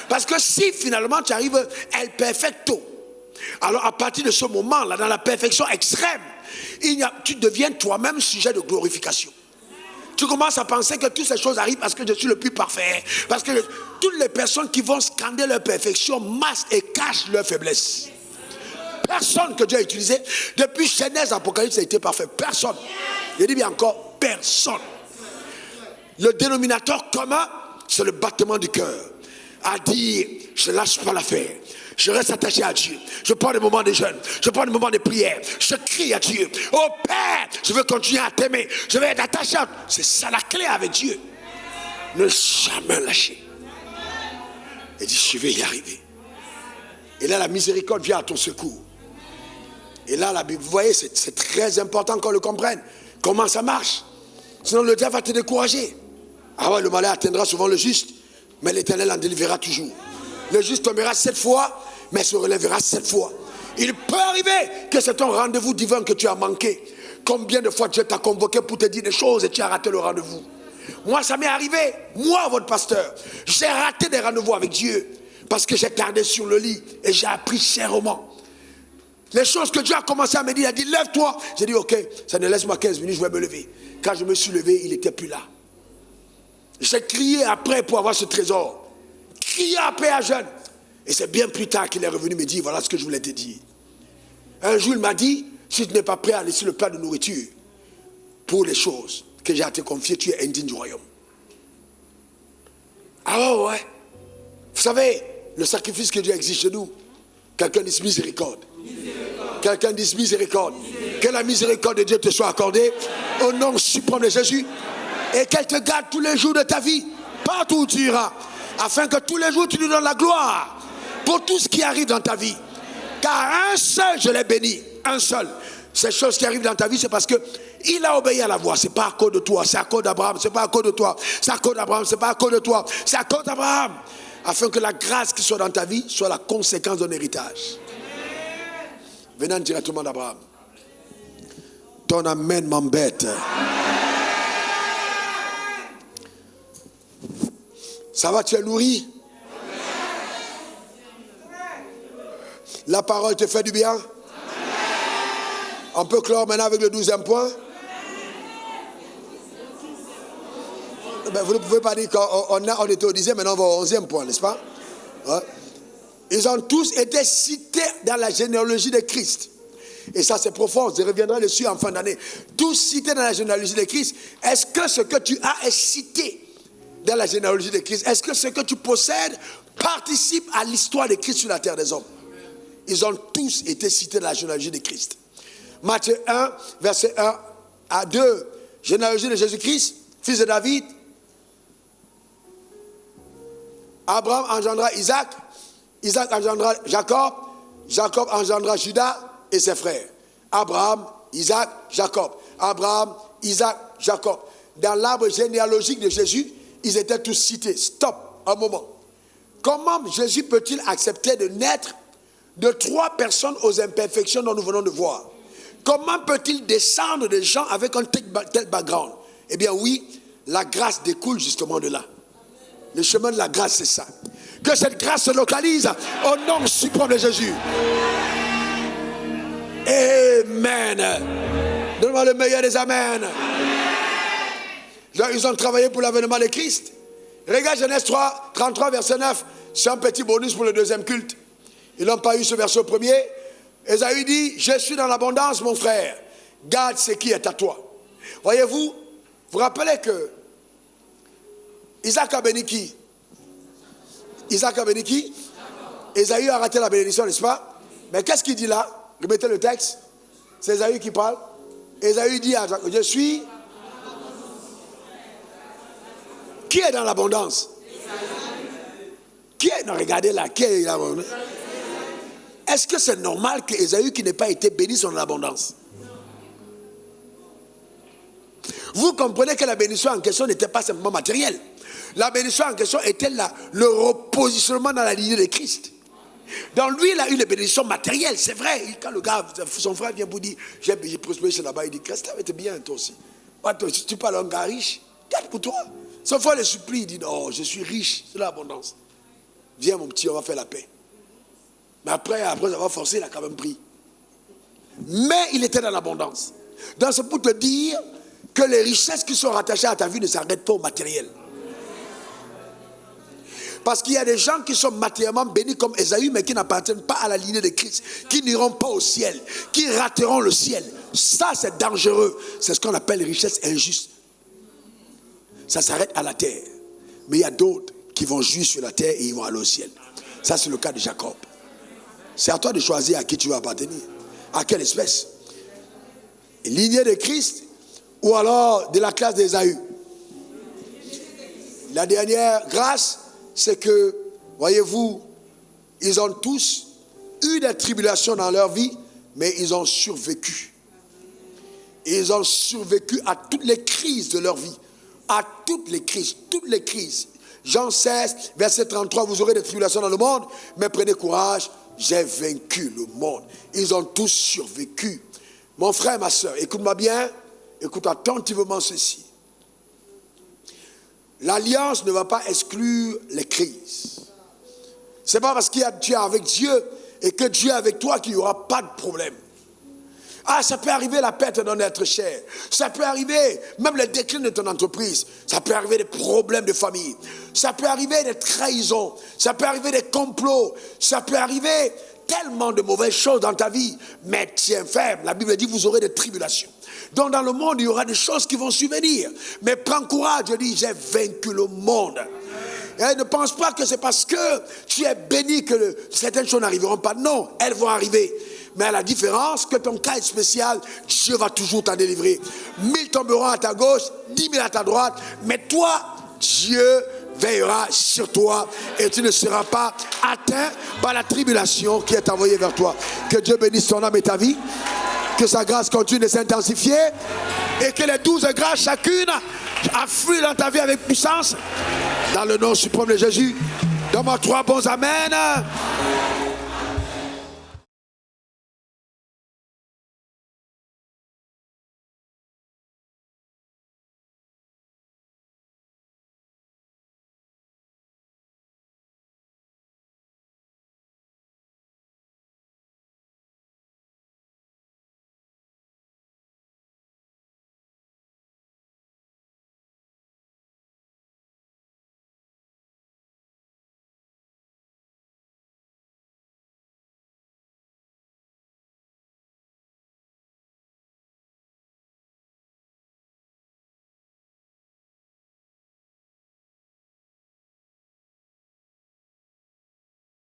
Parce que si finalement tu arrives el perfecto, alors à partir de ce moment-là, dans la perfection extrême, tu deviens toi-même sujet de glorification. Tu commences à penser que toutes ces choses arrivent parce que je suis le plus parfait. Parce que toutes les personnes qui vont scander leur perfection masquent et cachent leur faiblesse. Personne que Dieu a utilisé, depuis Genèse, Apocalypse, a été parfait. Personne. Je dis bien encore, personne. Le dénominateur commun, c'est le battement du cœur. À dire, je ne lâche pas l'affaire. Je reste attaché à Dieu. Je prends des moments de jeûne. Je prends des moments de prière. Je crie à Dieu. Oh Père, je veux continuer à t'aimer. Je vais être attaché à... C'est ça la clé avec Dieu. Ne jamais lâcher. Et dit, je vais y arriver. Et là, la miséricorde vient à ton secours. Et là, la Bible, vous voyez, c'est très important qu'on le comprenne. Comment ça marche? Sinon, le diable va te décourager. Ah ouais, le malheur atteindra souvent le juste, mais l'Éternel en délivrera toujours. Le juste tombera 7 fois, mais se relèvera 7 fois. Il peut arriver que c'est ton rendez-vous divin que tu as manqué. Combien de fois Dieu t'a convoqué pour te dire des choses et tu as raté le rendez-vous? Moi, ça m'est arrivé. Moi, votre pasteur, j'ai raté des rendez-vous avec Dieu parce que j'ai tardé sur le lit et j'ai appris chèrement. Les choses que Dieu a commencé à me dire, il a dit, lève-toi. J'ai dit, ok, ça ne laisse-moi 15 minutes, je vais me lever. Quand je me suis levé, il n'était plus là. J'ai crié après pour avoir ce trésor. Crié après à jeune. Et c'est bien plus tard qu'il est revenu me dire, voilà ce que je voulais te dire. Un jour, il m'a dit, si tu n'es pas prêt à laisser le plat de nourriture pour les choses que j'ai à te confier, tu es indigne du royaume. Ah ouais. Vous savez, le sacrifice que Dieu exige de nous, quelqu'un dit miséricorde. Quelqu'un dit miséricorde. Que la miséricorde de Dieu te soit accordée au nom suprême de Jésus. Et qu'elle te garde tous les jours de ta vie, partout où tu iras, afin que tous les jours tu lui donnes la gloire pour tout ce qui arrive dans ta vie. Car un seul, je l'ai béni, un seul. Ces choses qui arrivent dans ta vie, c'est parce que il a obéi à la voix. C'est pas à cause de toi, c'est à cause d'Abraham. C'est pas à cause de toi, c'est à cause d'Abraham. C'est pas à cause de toi, c'est à cause d'Abraham. Afin que la grâce qui soit dans ta vie soit la conséquence d'un héritage. Venant directement d'Abraham. Ton amen m'embête. Ça va, tu es nourri? La parole te fait du bien? On peut clore maintenant avec le 12e point. Ben, vous ne pouvez pas dire qu'on était au 10e, maintenant on va au 11e point, n'est-ce pas? Ouais. Ils ont tous été cités dans la généalogie de Christ. Et ça c'est profond, je reviendrai dessus en fin d'année. Tous cités dans la généalogie de Christ. Est-ce que ce que tu as est cité dans la généalogie de Christ? Est-ce que ce que tu possèdes participe à l'histoire de Christ sur la terre des hommes? Ils ont tous été cités dans la généalogie de Christ. Matthieu 1, verset 1 à 2. Généalogie de Jésus-Christ, fils de David. Abraham engendra Isaac. Isaac engendra Jacob. Jacob engendra Judas et ses frères. Abraham, Isaac, Jacob. Abraham, Isaac, Jacob. Dans l'arbre généalogique de Jésus, ils étaient tous cités. Stop, un moment. Comment Jésus peut-il accepter de naître de 3 personnes aux imperfections dont nous venons de voir? Comment peut-il descendre des gens avec un tel background? Eh bien oui, la grâce découle justement de là. Le chemin de la grâce, c'est ça. Que cette grâce se localise au nom suprême de Jésus. Amen. Donne-moi le meilleur des amen. Ils ont travaillé pour l'avènement de Christ. Regarde Genèse 3, 33, verset 9. C'est un petit bonus pour le deuxième culte. Ils n'ont pas eu ce verset au premier. Ésaü dit, je suis dans l'abondance, mon frère. Garde ce qui est à toi. Voyez-vous, vous rappelez que Isaac a béni qui? Isaac a béni qui? Ésaü a raté la bénédiction, n'est-ce pas? Mais qu'est-ce qu'il dit là? Remettez le texte. C'est Ésaü qui parle. Ésaü dit à Jacob, je suis... Qui est dans l'abondance? Qui est... Non, regardez là, qui est dans l'abondance? Est-ce que c'est normal que Ésaü qui n'ait pas été béni soit dans l'abondance? Vous comprenez que la bénédiction en question n'était pas simplement matérielle. La bénédiction en question était le repositionnement dans la lignée de Christ. Donc lui, il a eu les bénédictions matérielles, c'est vrai. Quand le gars, son frère vient pour dire, j'ai prospéré chez là-bas, il dit, Christ, t'es bien toi aussi. Si tu parles à un gars riche, garde pour toi. Son frère le supplie, il dit, non, je suis riche, c'est l'abondance. Viens mon petit, on va faire la paix. Mais après avoir forcé, il a quand même pris. Mais il était dans l'abondance. Donc c'est pour te dire que les richesses qui sont rattachées à ta vie ne s'arrêtent pas au matériel. Parce qu'il y a des gens qui sont matériellement bénis comme Ésaü, mais qui n'appartiennent pas à la lignée de Christ, qui n'iront pas au ciel, qui rateront le ciel. Ça, c'est dangereux. C'est ce qu'on appelle richesse injuste. Ça s'arrête à la terre. Mais il y a d'autres qui vont jouir sur la terre et ils vont aller au ciel. Ça, c'est le cas de Jacob. C'est à toi de choisir à qui tu vas appartenir. À quelle espèce? Lignée de Christ ou alors de la classe d'Ésaü. La dernière grâce, c'est que, voyez-vous, ils ont tous eu des tribulations dans leur vie, mais ils ont survécu. Ils ont survécu à toutes les crises de leur vie. À toutes les crises, toutes les crises. Jean 16, verset 33, vous aurez des tribulations dans le monde, mais prenez courage, j'ai vaincu le monde. Ils ont tous survécu. Mon frère, ma soeur, écoute-moi bien, écoute attentivement ceci. L'alliance ne va pas exclure les crises. Ce n'est pas parce qu'il y a Dieu avec Dieu et que Dieu est avec toi qu'il n'y aura pas de problème. Ah, ça peut arriver la perte d'un être cher. Ça peut arriver même le déclin de ton entreprise. Ça peut arriver des problèmes de famille. Ça peut arriver des trahisons. Ça peut arriver des complots. Ça peut arriver tellement de mauvaises choses dans ta vie. Mais tiens ferme. La Bible dit vous aurez des tribulations. Donc dans le monde, il y aura des choses qui vont survenir. Mais prends courage, je dis, j'ai vaincu le monde. Et ne pense pas que c'est parce que tu es béni que certaines choses n'arriveront pas. Non, elles vont arriver. Mais à la différence que ton cas est spécial, Dieu va toujours t'en délivrer. 1000 tomberont à ta gauche, 10 000 à ta droite, mais toi, Dieu veillera sur toi et tu ne seras pas atteint par la tribulation qui est envoyée vers toi. Que Dieu bénisse ton âme et ta vie. Que sa grâce continue de s'intensifier et que les 12 grâces chacune affluent dans ta vie avec puissance. Dans le nom suprême de Jésus. Donne-moi 3 bons amen.